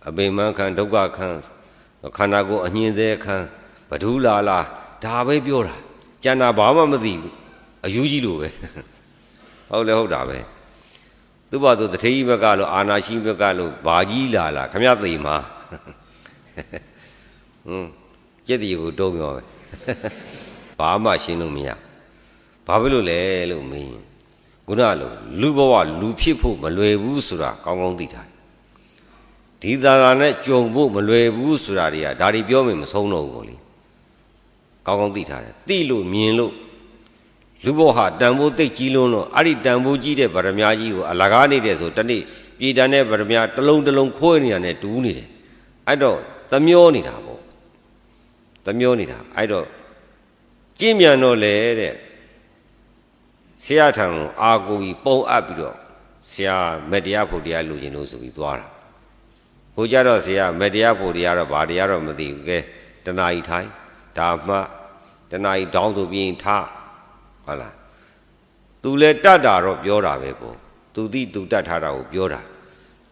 အပိမခံဒုက္ခခံခန္ဓာကိုယ်အညင်သေးခံဘဒူးလာဒါပဲပြောတာကျန်တာဘာမှမသိဘူးအယူကြီးလိုပဲဟုတ်လဲဟုတ်တာပဲသူ့ဘာသူတထေကြီးဘက်ကလို့အာနာရှိဘက်ကလို့ဘာကြီးလာခမရသိမှာကြက်တီကိုတုံးပြောပဲဘာမှရှင်းလို့မရဘာဖြစ်လို့လဲလို့မင်းခုနလိုလူဘဝလူဖြစ်ဖို့မလွယ်ဘူးဆိုတာကောင်းကောင်းသိထားဒီသာသာနဲ့ကြုံဖို့မလွယ်ဘူးဆိုတာတွေကဒါတွေပြောမယ်မဆုံးတော့ဘူးပေါ့လေကောင်းကောင်းသိထားတယ်သိလို့မြင်လို့လူဘဝဟာတန်ဖိုးသိကြီးလုံးလို့အဲ့ဒီတန်ဖိုးကြီးတဲ့ဗရမ ्या ကြီးကိုအလကားနေတယ်ဆိုတနေ့ပြည်တန်းတဲ့ဗရမ ्या တစ်လုံးခွဲနေတာနဲ့တူးနေတယ်အဲ့တော့သမျောနေတာပေါ့သမျောနေတာအဲ့တော့ကြည်မြန်တော့လေတဲ့ဆရာထံကိုအာကိုကြီးပုံအပ်ပြီးတော့ဆရာမတရားဖို့တရားလူချင်းလို့ဆိုပြီးသွားတာဟိုကြတော့ဆရာမတရားဖို့တရားတော့ဘာတရားတော့မသိဘူးကဲတဏှာကြီးထိုင်ဒါမှတဏှာကြီးတောင်းဆိုပြီးထားဟုတ်လားသူလဲတတ်တာတော့ပြောတာပဲပေါ့သူသိသူတတ်ထားတာကိုပြောတာ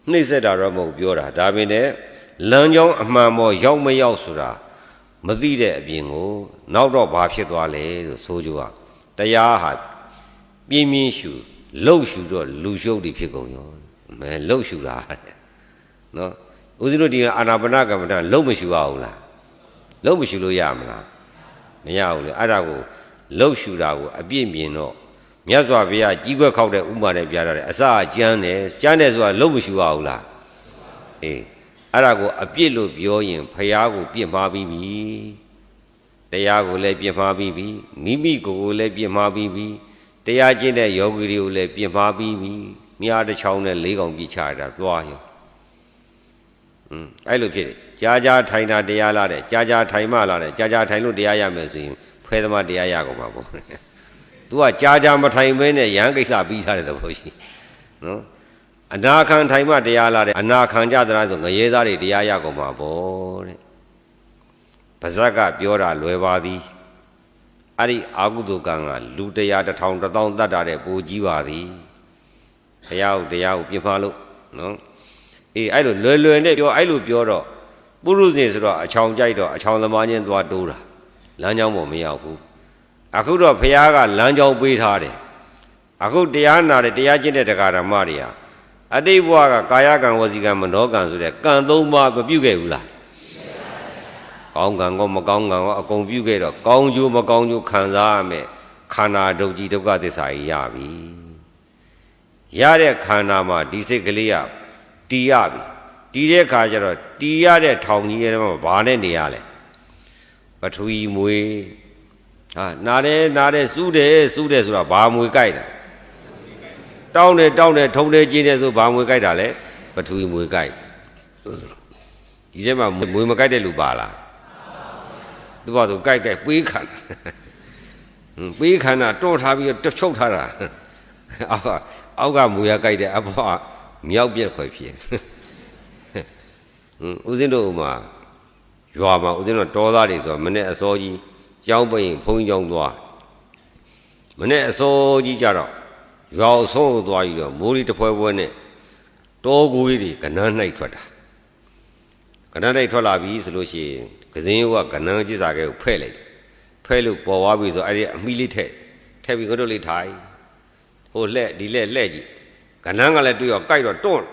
နှိမ့်ဆက်တာတော့မဟုတ်ပြောတာဒါပင်လည်းလမ်းကြောင်းအမှန်ပေါ်ရောက်မရောက်ဆိုတာမသိတဲ့အပြင်ကိုနောက်တော့ဘာဖြစ်သွားလဲလို့ဆိုကြကတရားဟာပြင်းပြင်းရှူလှုပ်ရှူတော့လူရှုပ်တွေဖြစ်ကုန်ရောမဲလှုပ်ရှူတာနော်ဦးဇင်းတို့ဒီအာနာပါနကမ္မဋ္ဌာန်းလှုပ်မရှူရဘူးလားလှုပ်မရှူလို့ရမလားမရဘူးလေအဲ့ဒါကိုလှုပ်ရှူတာကိုအပြည့်မြင်တော့မြတ်စွာဘုရားကြီးခွက်ခောက်တဲ့ဥမာနဲ့ပြတာတယ်အစကျမ်းတယ်ဆိုတာလှုပ်မရှူရဘူးလားအေးအဲ့ဒါကိုအပြစ်လို့ပြောရင်ဖယားကိုပြစ်မှားပြီးပြီ တရားကိုလည်းပြင်မှားပြီးပြီမိမိကိုယ်လည်းပြင်မှားပြီးပြီတရားကျင့်တဲ့ယောဂီတွေကိုလည်းပြင်မှားပြီးပြီမြားတစ်ချောင်းနဲ့၄កောင်ပြချရတာသွားရောအဲ့လိုဖြစ်တယ်ကြာကြာထိုင်တာတရားလာတယ်ကြာကြာထိုင်မှလာတယ်ကြာကြာထိုင်လို့တရားရမယ်ဆိုရင်ဖဲသမားတရားရကုန်မှာပေါ့သူကကြာကြာမထိုင်ဘဲနဲ့ရဟန်းကိစ္စပြီးထားတဲ့သဘောရှိနော်အနာခံထိုင်မှတရားလာတယ်အနာခံကြသလားဆိုငရဲသားတွေတရားရကုန်မှာပေါ့တဲ့ပါဇက်ကပြောတာလွယ်ပါသည်အဲ့ဒီအာဟုတုကံကလူတရားတစ်ထောင်တစ်သောင်းတတ်တာတဲ့ပူကြီးပါသည်တရားကိုပြင်မှားလို့နော်အေးအဲ့လိုလွယ်နဲ့ပြောအဲ့လိုပြောတော့ပုရုဇဉ်ဆိုတော့အချောင်ကြိုက်တော့အချောင်သမားချင်းသွားတိုးတာလမ်းကြောင်းပေါ်မရောက်ဘူးအခုတော့ဘုရားကလမ်းကြောင်းပေးထားတယ်အခုတရားနာတယ်တရားကျင့်တဲ့တရားဓမ္မတွေဟာအတိတ်ဘဝကကာယကံဝစီကံမနောကံဆိုတဲ့ကံ၃ပါးမပြုတ်ခဲ့ဘူးလားကောင်းကံကောမကောင်းကံကောအကုန်ပြုတ်ခဲ့တော့ကောင်းကျိုးမကောင်းကျိုးခံစားရမယ်ခန္ဓာဒုက္ခဒုက္ခသစ္စာကြီးရပြီရတဲ့ခန္ဓာမှာဒီစိတ်ကလေးကတီးရပြီတီးတဲ့ခါကျတော့တီးရတဲ့ထောင်ကြီးရဲ့မှာဘာနဲ့နေရလဲပထဝီမွေဟာနားတယ်စူးတယ်ဆိုတာဘာမွေကြိုက်တာတောင်းတယ်ထုံတယ်ကျင်းတယ်ဆိုဘာမွေကြိုက်တာလဲပထဝီမွေကြိုက်ဒီထဲမှာမွေမကြိုက်တဲ့လူပါလားသူကဆိုကြိုက်ပေးခံပေးခံတာတော့ထားပြီးတော့ချုပ်ထားတာအောက်ကမူရကြိုက်တဲ့အဖွားမြောက်ပြက်ခွဲဖြစ်ဦးဇင်းတို့မှာရွာမှာဦးဇင်းတို့တောသားတွေဆိုမနေ့အစောကြီးကျောင်းပိန်ဘုန်းကြီးကျောင်းသွားမနေ့အစောကြီးကြတော့ရွာအဆုံးကိုသွားပြီးတော့မိုးရီတစ်ဖွဲနဲ့တောကိုကြီးတွေကနန်း၌ထွက်တာကနန်း၌ထွက်လာပြီဆိုလို့ရှိရင်ကစင်းရိုးကကနန်းကျစ်စာကဲကိုဖဲ့လိုက်ဖဲ့လို့ပေါ်သွားပြီဆိုအဲ့ဒီအမိလေးထက်ပြီးငါတို့လေးထိုင်ဟိုလှဲ့ဒီလှဲ့ကြည့်ကနန်းကလည်းတွေ့ရောကြိုက်တော့တွန့်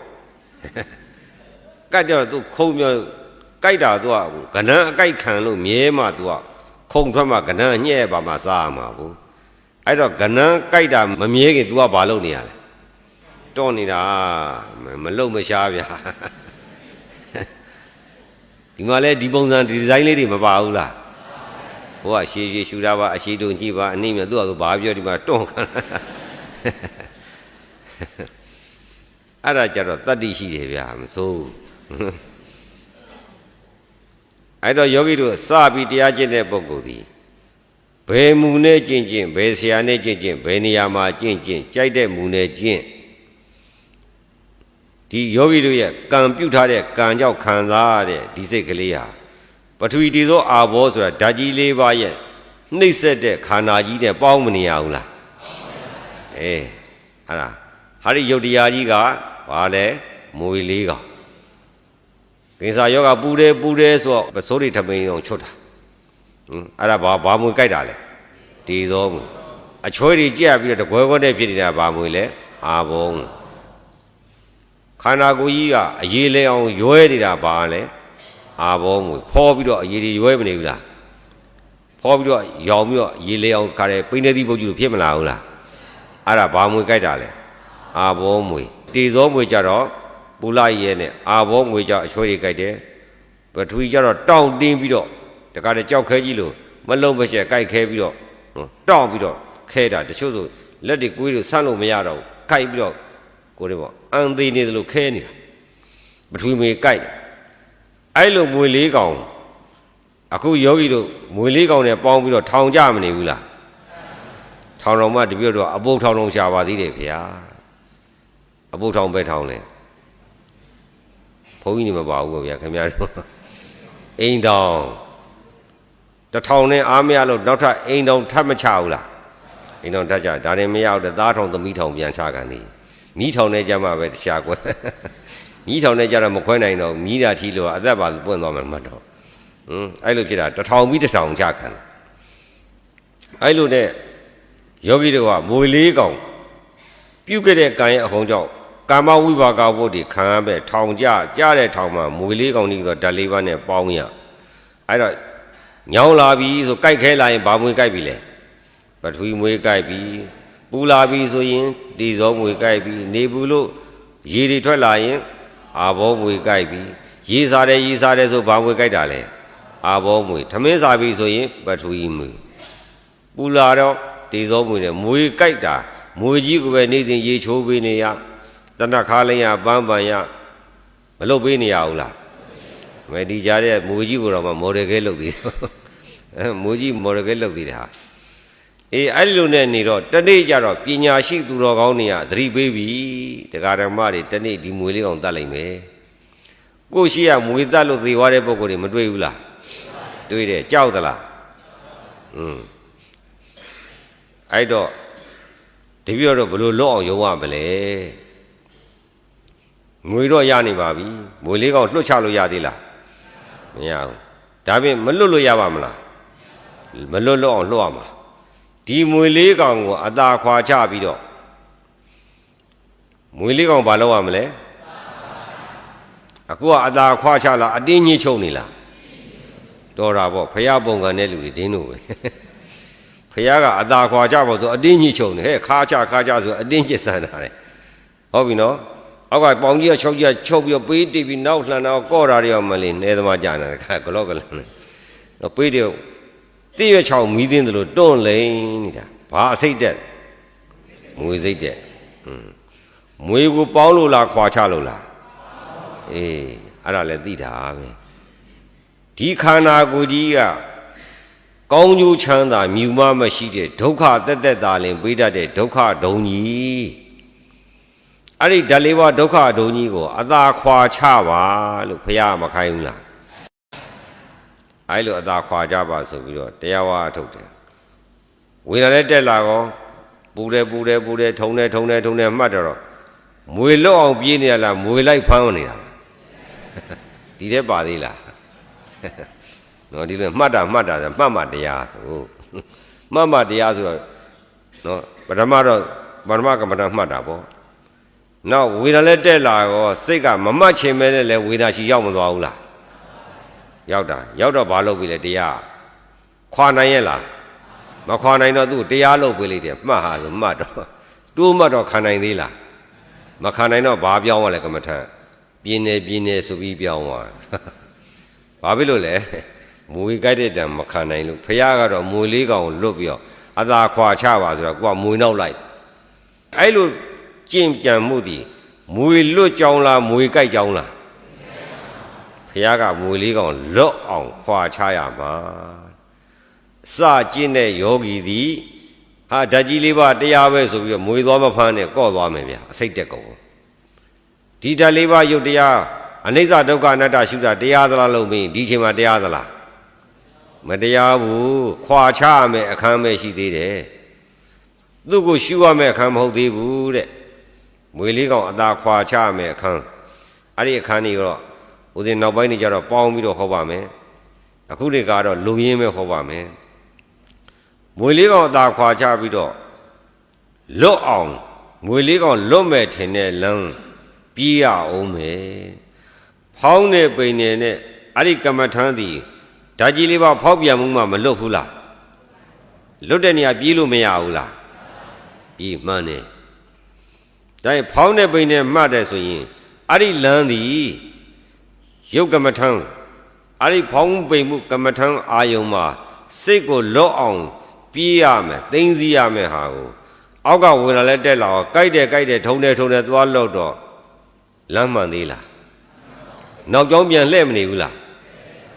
ကြိုက်တော့သူခုံမြောကြိုက်တာသူကကနန်းအကြိုက်ခံလို့မြဲမှသူကခုံထွက်မှကနန်းညှဲ့ပါမှစားရမှာဘူးအဲ့တော့ကနန်းကြိုက်တာမမြဲခင် तू ကဘာလုပ်နေရလဲတွန့်နေတာမလုံမရှားဗျာဒီမှာလဲဒီပုံစံဒီဇိုင်းလေးတွေမပါဘူးလားဟိုကရှည်ရှူတာပါအရှိတုံကြည့်ပါအနှိမ့်မြသူ့အဆိုဘာပြောဒီမှာတွန့်ခံအဲ့ဒါကြတော့တတ္တိရှိတယ်ဗျာမစိုးအဲ့တော့ယောဂီတို့စပြီးတရားကျင့်တဲ့ပုဂ္ဂိုလ်ဒီဘယ်မူနဲ့ကျင့်ဘယ်ဆရာနဲ့ကျင့်ဘယ်နေရာမှာကျင့်ကြိုက်တဲ့မူနဲ့ကျင့်ဒီယောဂီတို့ရဲ့ကံပြုတ်ထားတဲ့ကံကြောင့်ခံစားရတဲ့ဒီစိတ်ကလေးဟာပထဝီတည်သောအာဘောဆိုတာဓာတ်ကြီး၄ပါးရဲ့နှိမ့်ဆက်တဲ့ခန္ဓာကြီးနဲ့ပေါင်းမနေရဘူးလားအဲ့ဒါဟာဒီယုတ်တရားကြီးကဘာလဲမွေလေးကောင်ကိစ္စယောဂပူတယ်ဆိုတော့ပစိုးတွေထမိန်အောင်ချွတ်တာအဲ့ဒါဘာမွေကြိုက်တာလဲတည်သောမွေအချွဲတွေကြက်ပြီးတော့တကွဲကွဲနဲ့ဖြစ်နေတာဘာမွေလဲအာဘောခန္ဓာကိုယ်ကြီးကအရေးလဲအောင်ရွဲနေတာဘာလဲအာဘောမွေဖောပြီးတော့အရေးတွေရွဲမနေဘူးလားဖောပြီးတော့ရောင်ပြီးတော့ရေးလဲအောင်ခါတယ်ပိနေသည့်ပုဂ္ဂိုလ်ဖြစ်မလာဘူးလားအဲ့ဒါဘာမွေကြိုက်တာလဲအာဘောမွေတေဇောမွေကြတော့ပူလာရဲနဲ့အာဘောမွေကြအချွဲတွေကြိုက်တယ်ပထဝီကြတော့တောင့်တင်းပြီးတော့တခါတည်းကြောက်ခဲကြီးလို့မလုံးမချက်ကြိုက်ခဲပြီးတော့တောင့်ပြီးတော့ခဲတာတချို့ဆိုလက်တွေကိုယ်တွေဆန့်လို့မရတော့ဘူးခိုက်ပြီးတော့ကိုယ်တွေပေါ့အန်သေးနေတယ်လို့ခဲနေတာပထဝီမွေကြိုက်တယ်အဲ့လိုမွေလေးကောင်အခုယောဂီတို့မွေလေးကောင်နဲ့ပေါင်းပြီးတော့ထောင်ကြမနေဘူးလားထောင်တော်မှတပြည့်တော့အပုတ်ထောင်လုံးရှာပါသေးတယ်ဗျာအပုတ်ထောင်ပဲထောင်လဲဘုန်းကြီးနေမပါဘူးဗျာခင်ဗျားတို့အိမ်တောင်တစ်ထောင်နဲ့အားမရလို့နောက်ထပ်အိမ်တောင်ထပ်မချဘူးလားအိမ်တောင်ထပ်ချဒါရင်မရတော့သားထောင်သမီးထောင်ပြန်ချကန်သည်မိထောင်နဲ့ကြမှာပဲတခြားကွယ်မိထောင်နဲ့ကြတော့မခွဲနိုင်တော့မိတာထီလို့အသက်ပါပွင့်သွားမှမတော့အဲ့လိုဖြစ်တာတစ်ထောင်ပြီးတစ်ထောင်ချခံအဲ့လိုနဲ့ယောဂီတို့ကမွေလေးကောင်ပြုတ်ခဲ့တဲ့ကံရဲ့အဟုန်ကြောင့်ကာမဝိပါကဘုဒ္ဓခံရမဲ့ထောင်ကြတဲ့ထောင်မှာမွေလေးကောင်ကြီးဆိုဓာတ်လေးပါးနဲ့ပေါင်းရအဲ့တော့ညောင်းလာပြီဆိုကြိုက်ခဲလာရင်ဘာမွေကြိုက်ပြီလဲပထဝီမွေကြိုက်ပြီပူလာပြီဆိုရင်ဒီဇောမွေကြိုက်ပြီနေဘူးလို့ရေတွေထွက်လာရင်အာဘောမွေကြိုက်ပြီရေစားတယ်ဆိုဘာမွေကြိုက်တာလဲ အာဘောမွေထမင်းစားပြီဆိုရင်ပထဝီမွေပူလာတော့တေဇောမွေနဲ့မွေကြိုက်တာမွေကြီးကိုပဲနေစဉ်ရေချိုးပေးနေရတနခါလင်းရပန်းပန်ရမလုပ်ပေးနေရဘူးလားမဒီကြတဲ့မွေကြီးကိုတော့မှမော်ဒယ်ကဲလုပ်သေးတယ်မွေကြီးမော်ဒယ်ကဲလုပ်သေးတယ်ဟာအေးအဲ့လိုနဲ့နေတော့တနေ့ကျတော့ပညာရှိသူတော်ကောင်းတွေကသတိပေးပြီတရားဓမ္မတွေတနေ့ဒီမွေလေးကောင်တတ်လိုက်မယ်ကိုရှိရမွေတတ်လို့သေသွားတဲ့ပုံကိုယ်တွေမတွေ့ဘူးလားတွေ့တယ်ကြောက်သလားအဲ့တော့တပည့်တော်ဘယ်လိုလွတ်အောင်ရုံးရမလဲငွေတော့ရနေပါပြီမွေလေးကောင်လွတ်ချလို့ရသေးလားမရဘူးဒါပြင်မလွတ်လို့ရပါမလားမလွတ်အောင်လွတ်ရမှာဒီမွေလေးကောင်ကိုအသာခွာချပြီးတော့မွေလေးကောင်ဘာလုပ်ရမလဲအခုကအသာခွာချလားအတင်းကြီးချုပ်နေလားတော်တာပေါ့ဖရာပုံကန်တဲ့လူတွေဒင်းတို့ပဲဖရာကအသာခွာချဖို့ဆိုအတင်းကြီးချုပ်နေဟဲ့ခါချဆိုအတင်းကျစ်ဆန်တာလေဟုတ်ပြီနော်အောက်ကပေါင်ကြီးကချုပ်ပြီးတော့ပေးတိပြီးနောက်လှန်တော့ကော့တာတွေရောမလင်းနေသမားကြာနေတယ်ခါဂလော့ကလန်တော့ပေးတယ်တိရွက်ချောင်းမီးသိင်းတယ်လို့တွန့်လိန်နေတာဘာအစိတ်တက်မွေစိတ်တက်မွေကိုပေါင်းလို့လားခွာချလို့လားအေးအဲ့ဒါလည်းသိတာပဲဒီခန္ဓာကိုယ်ကြီးကကောင်းကျိုးချမ်းသာမြူမမရှိတဲ့ဒုက္ခတက်တာလင်ပေးတတ်တဲ့ဒုက္ခဒုံကြီးအဲ့ဒီဓာတ်လေးပါးဒုက္ခဒုံကြီးကိုအသာခွာချပါလို့ဘုရားမခိုင်းဘူးလားအဲ့လိုအသာခွာကြပါဆိုပြီးတော့တရားဝါထုတ်တယ်ဝေဒနာလည်းတက်လာကောပူတယ်ထုံတယ်မှတ်တော့မွေလွတ်အောင်ပြေးနေရလားမွေလိုက်ဖမ်းနေတာဒီတဲ့ပါသေးလားနော်ဒီလိုမှတ်တာမှတ်တရားဆိုမှတ်တရားဆိုတော့နော်ပထမကမ္မဋ္ဌာန်းမှတ်တာပေါ့နောက်ဝေဒနာလည်းတက်လာကောစိတ်ကမမှတ်ချင်မဲနဲ့လည်းဝေဒနာရှိရောက်မသွားဘူးလားရောက်တော့ဘာလုပ်ပြီလဲတရားခွာနိုင်ရဲ့လားမခွာနိုင်တော့သူ့တရားလုပ်ပေးလိုက်တယ်မှတ်ဟာဆိုမှတ်တော့တိုးမှတ်တော့ခံနိုင်သေးလားမခံနိုင်တော့ဘာပြောင်းသွားလဲကမ္မထပြင်းနေဆိုပြီးပြောင်းသွားဘာဖြစ်လို့လဲမွေကြိုက်တဲ့တံမခံနိုင်လို့ဖះကတော့မွေလေးကောင်ကိုလွတ်ပြီးတော့အသာခွာချပါဆိုတော့ကိုကမွေနောက်လိုက်အဲ့လိုကြင်ကြံမှုတည်မွေလွတ်ကြောင်းလားမွေကြိုက်ကြောင်းလားဖះကမွေလေးကောင်လွတ်အောင်ခွာချရမှာစကျင့်တဲ့ယောဂီသည်ဟာဓာတ်ကြီးလေးပါတရားပဲဆိုပြီးတော့မွေသွားမဖမ်းနဲ့ကော့သွားမယ်ဗျာအစိတ်တက်ကုန်ဒီဓာတ်လေးပါရုပ်တရားအနိစ္စဒုက္ခအနတ္တရှုတာတရားသလားလို့မင်းဒီချိန်မှာတရားသလားမတရားဘူးခွာချရမယ်အခန်းပဲရှိသေးတယ်သူ့ကိုရှုရမယ်အခန်းမဟုတ်သေးဘူးတဲ့မွေလေးကောင်အသာခွာချရမယ်အခန်းအဲ့ဒီအခန်းကြီးတော့ဦးဇင်းနောက်ပိုင်းနေကြတော့ပေါင်းပြီးတော့ဟောပါမယ်အခုတွေကတော့လူရင်းပဲဟောပါမယ်မွေလေးကောင်အသာခွာချပြီးတော့လွတ်အောင်မွေလေးကောင်လွတ်မဲ့ထင်တဲ့လမ်းပြေးရအောင်မယ်ဖောင်းနေပိန်နေနဲ့အဲ့ဒီကမ္မထမ်းသည်ဓာကြီးလေးပါဖောက်ပြန်မှုမှမလွတ်ဘူးလားလွတ်တဲ့နေရာပြေးလို့မရဘူးလားပြေးမှန်းနေဒါရင်ဖောင်းနေပိန်နေမှတ်တယ်ဆိုရင်အဲ့ဒီလမ်းသည်ရုပ်ကမ္မထမ်းအဲ့ဒီဖောင်းပိန်မှုကမ္မထမ်းအာယုံမှာစိတ်ကိုလွတ်အောင်ပြေးရမယ်သိသိရမယ်ဟာကိုအောက်ကဝင်လာလဲတက်လာတော့ကြိုက်တယ်ထုံတယ်သွားလို့တော့လမ်းမှန်သေးလားနောက်ကျောင်းပြန်လှည့်မနေဘူးလား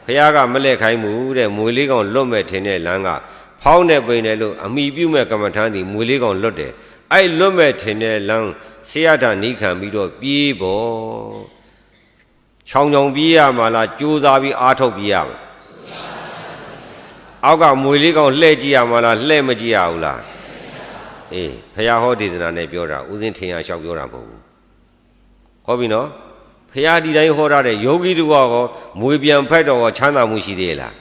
ဖះကမလှည့်ခိုင်းဘူးတဲ့မွေလေးကောင်လွတ်မဲ့ထင်တဲ့လမ်းကဖောင်းနေပိန်တယ်လို့အမိပြုမဲ့ကမ္မထမ်းသည်မွေလေးကောင်လွတ်တယ်အဲ့လွတ်မဲ့ထင်တဲ့လမ်းဆေးရတာနီးခံပြီးတော့ပြေးပေါ့ချောင်းပြေးရမှာလားကြိုးစားပြီးအားထုတ်ပြေးရမှာအောက်ကမွေလေးကောင်လှည့်ကြည့်ရမှာလားလှည့်မကြည့်ရဘူးလားအေးဖះဟောဒေသနာနဲ့ပြောတာဥစဉ်ထင်ရလျှောက်ပြောတာမဟုတ်ဘူးဟောပြီနော်ဖះဒီတိုင်းဟောထားတဲ့ယောဂီတို့ကမွေပြန်ဖက်တော့ချမ်းသာမှုရှိသေးလား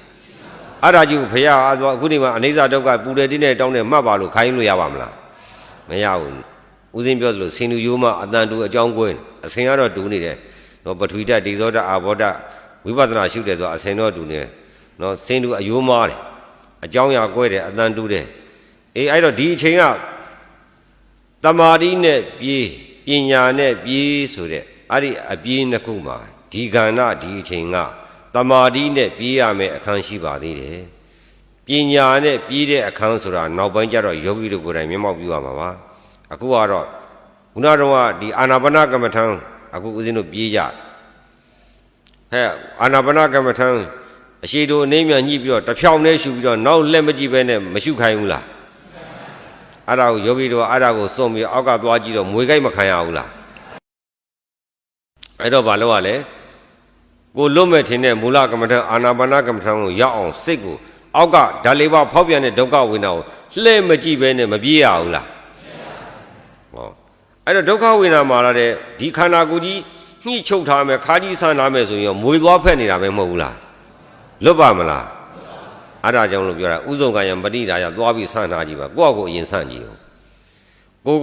အဲ့ဒါကြီးဖះအခုဒီမှာအနိစ္စဒုက္ခပူတယ်တင်းနဲ့တောင်းတယ်မှတ်ပါလို့ခိုင်းလို့ရပါမလားမရဘူးဥစဉ်ပြောသလိုဆင်တူရိုးမှအတန်တူအကြောင်းကွင်းအစင်ကတော့တူနေတယ်နော်ပထဝီဓာတ်ဒေဇောဓာတ်အာဘောဓာတ်ဝိပဿနာရှုတယ်ဆိုအစင်တော့တူနေနော်ဆင်တူအယိုးမားတယ်အကြောင်းအရာကွဲတယ်အတန်တူတယ်အေးအဲ့တော့ဒီအချိန်ကတမာတိနဲ့ပြေးပညာနဲ့ပြေးဆိုတဲ့အဲ့ဒီအပြေးနှစ်ခုမှာဒီကဏ္ဍဒီအချိန်က တမာတိနဲ့ပြေးရမယ်အခန်းရှိပါသေးတယ်ပညာနဲ့ပြေးတဲ့အခန်းဆိုတာနောက်ပိုင်းကျတော့ယောဂီတို့ကိုယ်တိုင်မျက်မှောက်ပြုရမှာပါအခုကတော့ခုနကတော့ဒီအာနာပါနကမ္မထံအခုဦးဇင်းတို့ပြေးကြဟဲ့အာနာပါနကမ္မထံအရှိတို့အနေမြညှိပြီးတော့တဖြောင်းနဲ့ရှူပြီးတော့နောက်လက်မကြည့်ပဲနဲ့မရှုခိုင်းဘူးလားအဲ့ဒါကိုယောဂီတို့အဲ့ဒါကိုစွန့်ပြီးအောက်ကသွားကြည့်တော့မွေကြိုက်မခံရဘူးလားအဲ့တော့ဘာလို့ ရလဲကိုလွတ်မဲ့ထင်တဲ့မူလကမ္မထံအာနာပါနကမ္မထံကိုရောက်အောင်စိတ်ကိုအောက်ကဓာတ်လေးပါဖောက်ပြန်တဲ့ဒုက္ခဝေဒနာကိုလှည့်မကြည့်ပဲနဲ့မပြေးရဘူးလားဟောအဲ့တော့ဒုက္ခဝေဒနာမှာလာတဲ့ဒီခန္ဓာကိုယ်ကြီးညှိချုပ်ထားမယ်ခါကြီးဆန်းထားမယ်ဆိုရင်မွေသွားဖက်နေတာပဲမဟုတ်ဘူးလားလွတ်ပါမလားအဲ့ဒါကြောင့်လို့ပြောတာဥဇုံကံယံပဋိဒါယသွားပြီးဆန်းထားကြည့်ပါကိုယ့်ကိုယ်အရင်ဆန်းကြည့်အောင်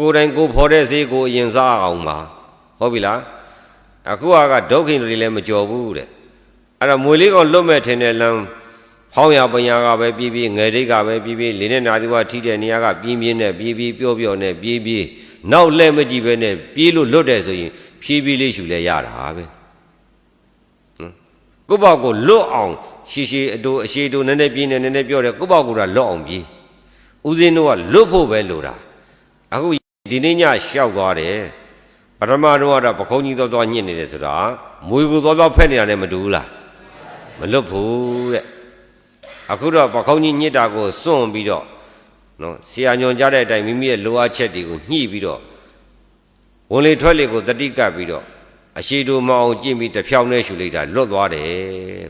ကိုယ်တိုင်ကိုဖော်တဲ့ဈေးကိုအရင်စားအောင်ပါဟုတ်ပြီလားအခုကဒုက္ခိတွေလည်းမကြော်ဘူးတဲ့အဲ့ဒါမွေလေးကောင်လွတ်မဲ့ထင်တဲ့လမ်းဖောင်းရပညာကပဲပြေးပြေးငယ်တိတ်ကပဲပြေးပြေးလင်းနဲ့နာသီဝထိတဲ့နေရာကပြင်းပြင်းနဲ့ပြေးပြေးပျော့ပျော့နဲ့ပြေးပြေးနောက်လက်မကြည့်ပဲနဲ့ပြေးလို့လွတ်တယ်ဆိုရင်ဖြည်းဖြည်းလေးရှူလဲရတာပဲကိုယ့်ဘောက်ကိုလွတ်အောင်ရှည်ရှည်အတူအရှိတူနည်းနည်းပြင်းနေနည်းနည်းပြောတယ်ကိုယ့်ဘောက်ကိုတော့လွတ်အောင်ပြေးဦးဇင်းတို့ကလွတ်ဖို့ပဲလိုတာအခုဒီနေ့ညရှောက်သွားတယ်ပထမတော့ကတော့ပခုံးကြီးသွားညှစ်နေတယ်ဆိုတာမွေကိုသွားဖက်နေတာနဲ့မတူဘူးလားမလွတ်ဘူးတဲ့အခုတော့ပခုံးကြီးညှစ်တာကိုစွန့်ပြီးတော့နော်ဆရာညွန်ကြားတဲ့အတိုင်းမိမိရဲ့လိုအပ်ချက်တွေကိုညှိပြီးတော့ဝင်လေထွက်လေကိုတတိကပ်ပြီးတော့အရှိတူမအောင်ကြည့်ပြီးတဖြောင်းနဲ့ရှူလိုက်တာလွတ်သွားတယ်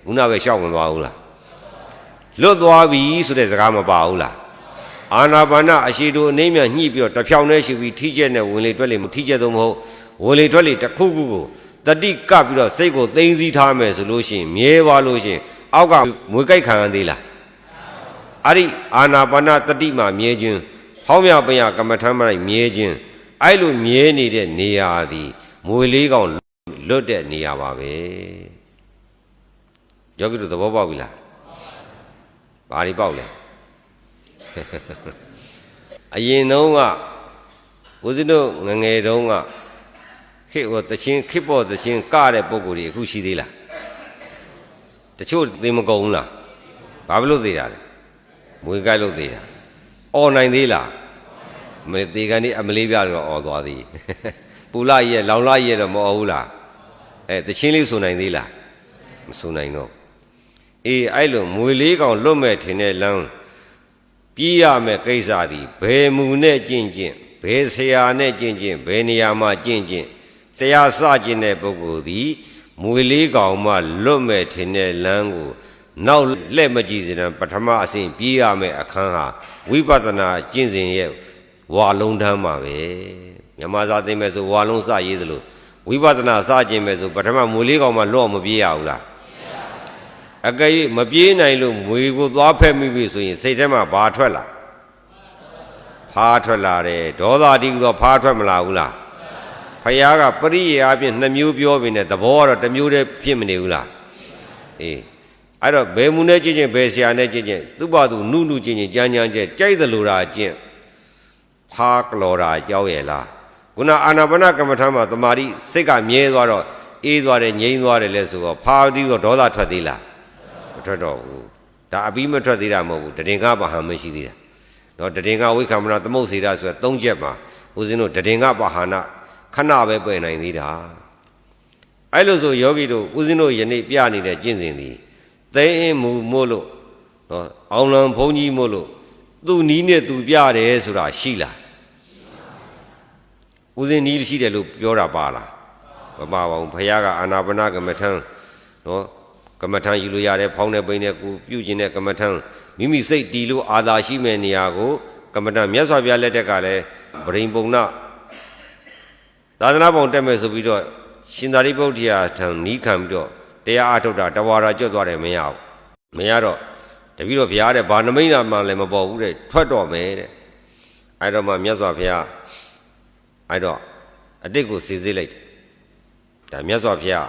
ခုနပဲရှောက်ဝင်သွားဘူးလားလွတ်သွားပြီဆိုတဲ့စကားမပါဘူးလားအာနာပါနအရှိတူအနေမြညှိပြီးတော့တဖြောင်းနဲ့ရှူပြီးထိကျက်နဲ့ဝင်လေထွက်လေမထိကျက်တော့မဟုတ်ဝင်လေထွက်လေတစ်ခုခုကိုတတိကပ်ပြီးတော့စိတ်ကိုသိမ်းစည်းထားမယ်ဆိုလို့ရှိရင်မြဲပါလို့ရှိရင်အောက်ကမွေကြိုက်ခံရသေးလားအဲ့ဒီအာနာပါနတတိမှာမြဲခြင်းဖောင်းမြပညာကမ္မထမ်းမလိုက်မြဲခြင်းအဲ့လိုမြဲနေတဲ့နေရာသည်မွေလေးကောင်လွတ်တဲ့နေရာပါပဲယောဂီတို့သဘောပေါက်ပြီလားဘာတွေပေါက်လဲအရင်တုန်းကဦးဇင်းတို့ငငယ်တုန်းကခေတ်ဟောတချင်းခေတ်ပေါ်တချင်းကတဲ့ပုံကိုယ်ကြီးအခုရှိသေးလားတချို့သိမကုန်ဘူးလားဘာလို့သိတာလဲမွေကြိုက်လို့သိတာအော်နိုင်သေးလားမသေးကန်ဒီအမလေးပြတော့အော်သွားသေးပူလာကြီးရဲ့လောင်လာကြီးရဲ့တော့မအော်ဘူးလားတချင်းလေးဆိုနိုင်သေးလားမဆိုနိုင်တော့အေးအဲ့လိုမွေလေးကောင်လွတ်မဲ့ထင်တဲ့လမ်းပြေးရမယ်ကိစ္စသည်ဘယ်မူနဲ့ကျင့်ကျင့်ဘယ်ဆရာနဲ့ကျင့်ကျင့်ဘယ်နေရာမှာကျင့်ကျင့်ဆရာစကျင့်တဲ့ပုဂ္ဂိုလ်သည်မွေလေးကောင်မှလွတ်မဲ့ထင်တဲ့လမ်းကိုနောက်လက်မကြည့်စတဲ့ပထမအဆင့်ပြေးရမယ်အခန်းဟာဝိပဿနာကျင့်စဉ်ရဲ့ဝါလုံးတန်းပါပဲမြန်မာစာသိမဲ့ဆိုဝါလုံးစရေးသလိုဝိပဿနာစကျင့်မဲ့ဆိုပထမမွေလေးကောင်မှလွတ်မပြေးရဘူးလားအကယ်၍မပြေးနိုင်လို့မွေကိုသွားဖက်မိပြီဆိုရင်စိတ်ထဲမှာဘာထွက်လာဖားထွက်လာတယ်ဒေါသတိကတော့ဖားထွက်မလာဘူးလားဖယားကပရိယေအပြင်2မျိုးပြောပြီးနေသဘောကတော့1မျိုးတည်းဖြစ်မနေဘူးလားအေးအဲ့တော့ဘယ်မူနဲ့ကျင့်ကျင့်ဘယ်ဆရာနဲ့ကျင့်ကျင့်သူ့ဘာသူနုကျင့်ကျင့်ကြမ်းကြမ်းကျင့်ကြိုက်သလိုတာကျင့်ဖားကလော်တာကြောက်ရဲ့လားခုနအာနာပါနကမ္မထာမှာတမာတိစိတ်ကမြဲသွားတော့အေးသွားတယ်ငြိမ်းသွားတယ်လဲဆိုတော့ဖားပြီးတော့ဒေါသထွက်သေးလားမထွက်တော့ဘူးဒါအပြီးမထွက်သေးတာမဟုတ်ဘူးတည်ငါပါဟံမရှိသေးတာနော်တည်ငါဝိက္ခမနာသမုတ်စေတာဆိုတော့3ချက်မှာဦးဇင်းတို့တည်ငါပါဟနာခဏပဲပယ်နိုင်သေးတာအဲ့လိုဆိုယောဂီတို့ဦးဇင်းတို့ယနေ့ပြနေတဲ့ကျင့်စဉ်သည်သိအင်းမူမို့လို့နော်အောင်လံဘုန်းကြီးမို့လို့သူ့နီးနဲ့သူပြတယ်ဆိုတာရှိလားဦးဇင်းနီးရှိတယ်လို့ပြောတာပါလားမပါပါဘူးဘုရားကအာနာပါနကမ္မထံနော်ကမ္မထံယူလို့ရတယ်ဖောင်းတဲ့ပိန်နဲ့ကိုပြုကျင်တဲ့ကမ္မထံမိမိစိတ်တည်လို့အာသာရှိမဲ့နေရာကိုကမ္မထံမြတ်စွာဘုရားလက်ထက်ကလည်းဗရိန်ပုံနာသာသနာပုံတက်မယ်ဆိုပြီးတော့ရှင်သာရိပုတ္တရာထံနီးခံပြီးတော့တရားအားထုတ်တာတဝါရာကျွတ်သွားတယ်မရဘူးမရတော့တပည့်တော်ဘုရားတဲ့ဘာနမိတ်နာမှလည်းမပေါ်ဘူးတဲ့ထွက်တော့မယ်တဲ့အဲ့တော့မှမြတ်စွာဘုရားအဲ့တော့အတိတ်ကိုစီစစ်လိုက်ဒါမြတ်စွာဘုရား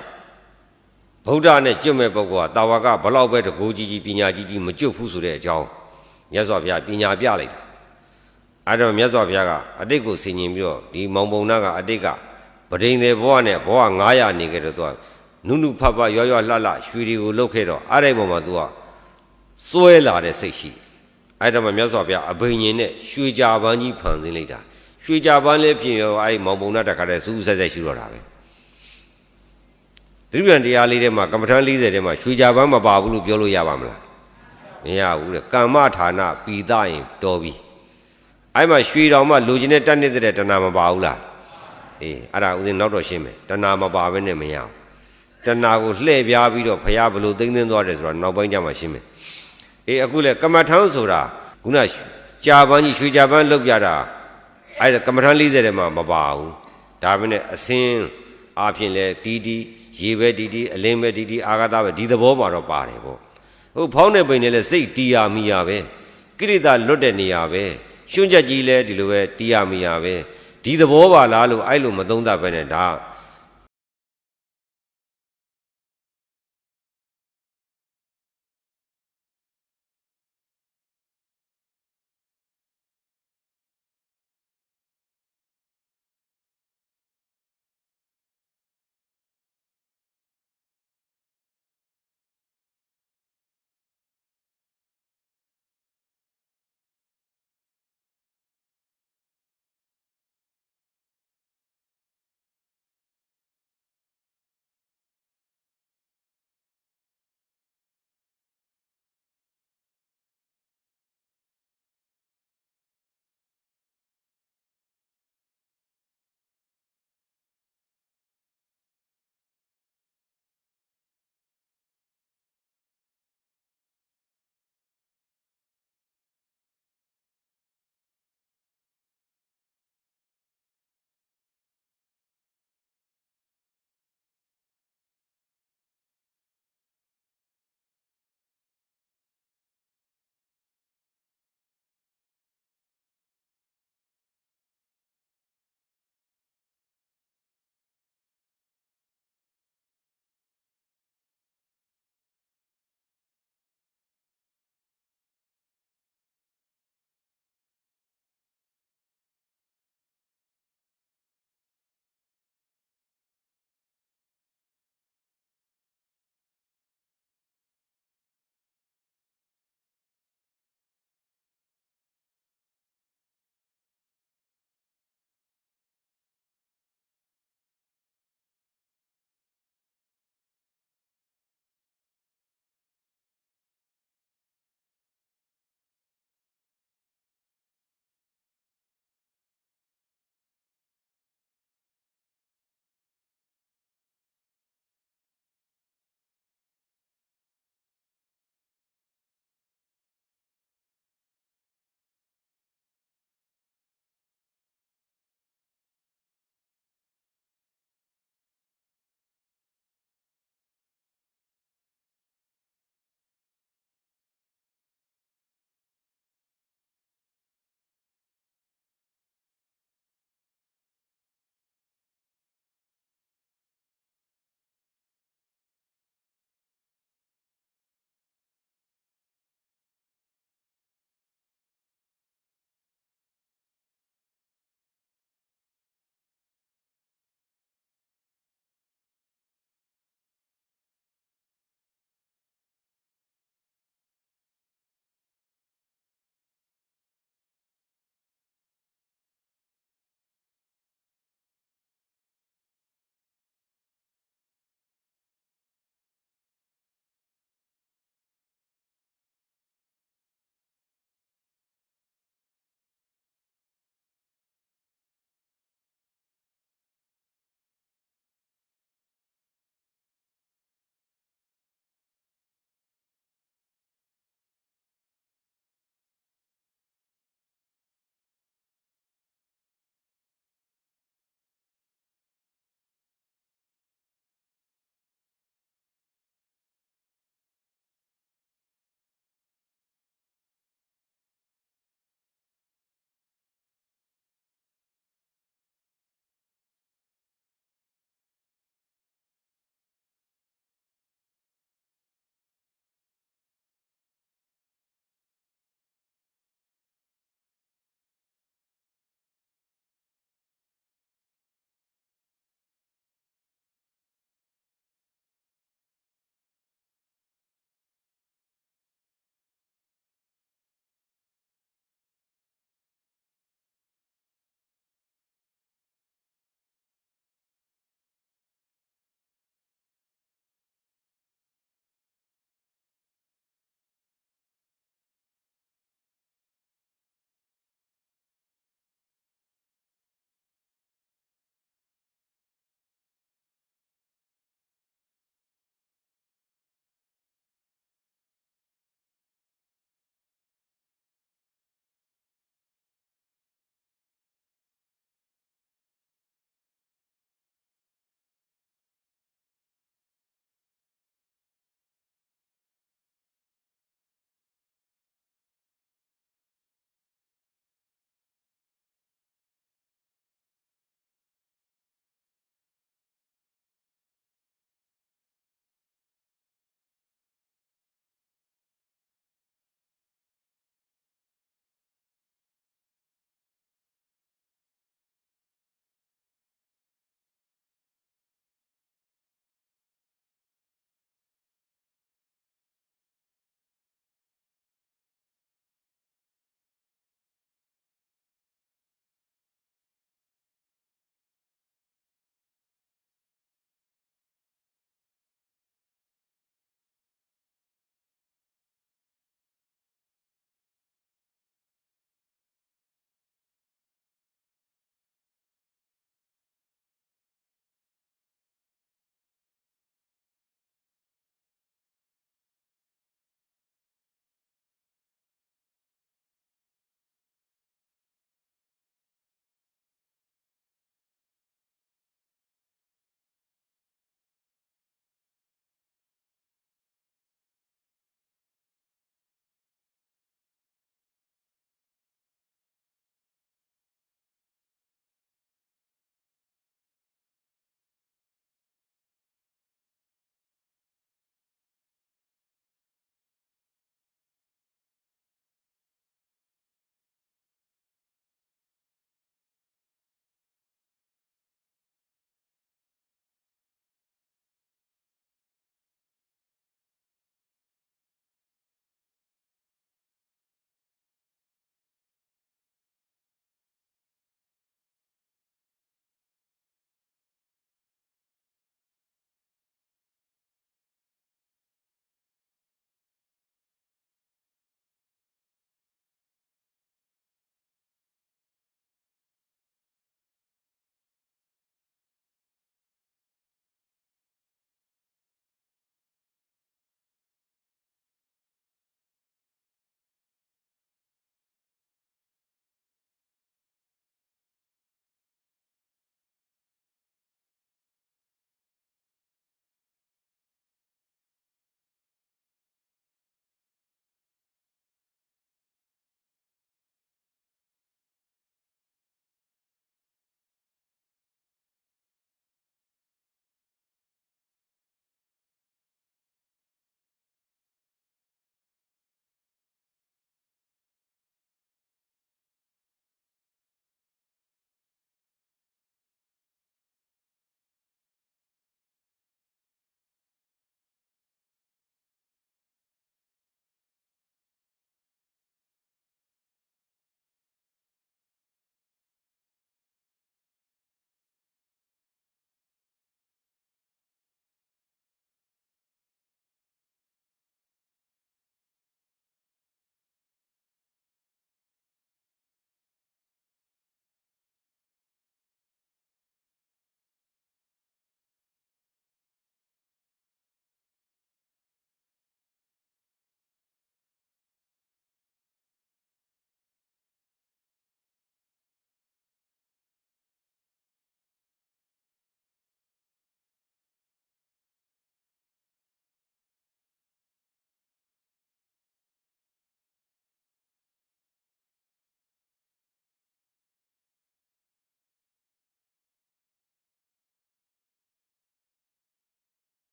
ဗုဒ္ဓနဲ့ကျွတ်မဲ့ပုဂ္ဂိုလ်ကတာဝကဘလောက်ပဲတကူကြီးကြီးပညာကြီးကြီးမကျွတ်ဘူးဆိုတဲ့အကြောင်းမြတ်စွာဘုရားပညာပြလိုက်တာအဲ့တော့မြတ်စွာဘုရားကအတိတ်ကိုဆင်ញင်ပြီးတော့ဒီမောင်ပုံနာကအတိတ်ကပဒိန်သေးဘဝနဲ့ဘဝ900နေကြတော့သူက နုနုဖဖရွရွလှလှရွှေတွေကိုလှုပ်ခဲ့တော့အဲ့ဒီပုံမှာ तू ကစွဲလာတဲ့စိတ်ရှိအဲ့ဒါမှမြတ်စွာဘုရားအဘိညာဉ်နဲ့ရွှေကြာပန်းကြီးဖန်ဆင်းလိုက်တာရွှေကြာပန်းလေးဖြစ်ရောအဲ့မောင်ပုံနဲ့တခါတည်းစူးဆက်ဆက်ရှိတော့တာပဲသတိပ္ပံတရားလေးထဲမှာကမ္မထမ်း40ထဲမှာရွှေကြာပန်းမပါဘူးလို့ပြောလို့ရပါမလားမရဘူးတဲ့ကမ္မဌာနပိသရင်တော်ပြီအဲ့မှာရွှေတော်မှလူချင်းနဲ့တက်နေတဲ့တဏှာမပါဘူးလားအေးအဲ့ဒါဦးဇင်းနောက်တော့ရှင်းမယ်တဏှာမပါဘဲနဲ့မရဘူးတဏှာကိုလှည့်ပြားပြီးတော့ဘုရားဘလို့သိမ့်သိမ့်သွားတယ်ဆိုတော့နောက်ပိုင်းကျမှရှင်းမယ်အေးအခုလေကမ္မထမ်းဆိုတာခုနကြာပန်းကြီးရွှေကြာပန်းလောက်ပြတာအဲ့ဒါကမ္မထမ်း40ထဲမှာမပါဘူးဒါပဲနဲ့အစင်းအားဖြင့်လဲတီရေပဲတီအလင်းပဲတီအာဂတပဲဒီသဘောပါတော့ပါတယ်ပေါ့ဟုတ်ဖောင်းတဲ့ပိန်နဲ့လဲစိတ်တီယာမိယာပဲကိရိတာလွတ်တဲ့နေရာပဲရွှွန့်ချက်ကြီးလဲဒီလိုပဲတီယာမိယာပဲဒီသဘောပါလားလို့အဲ့လိုမသုံးသပ်ပဲနဲ့ဒါ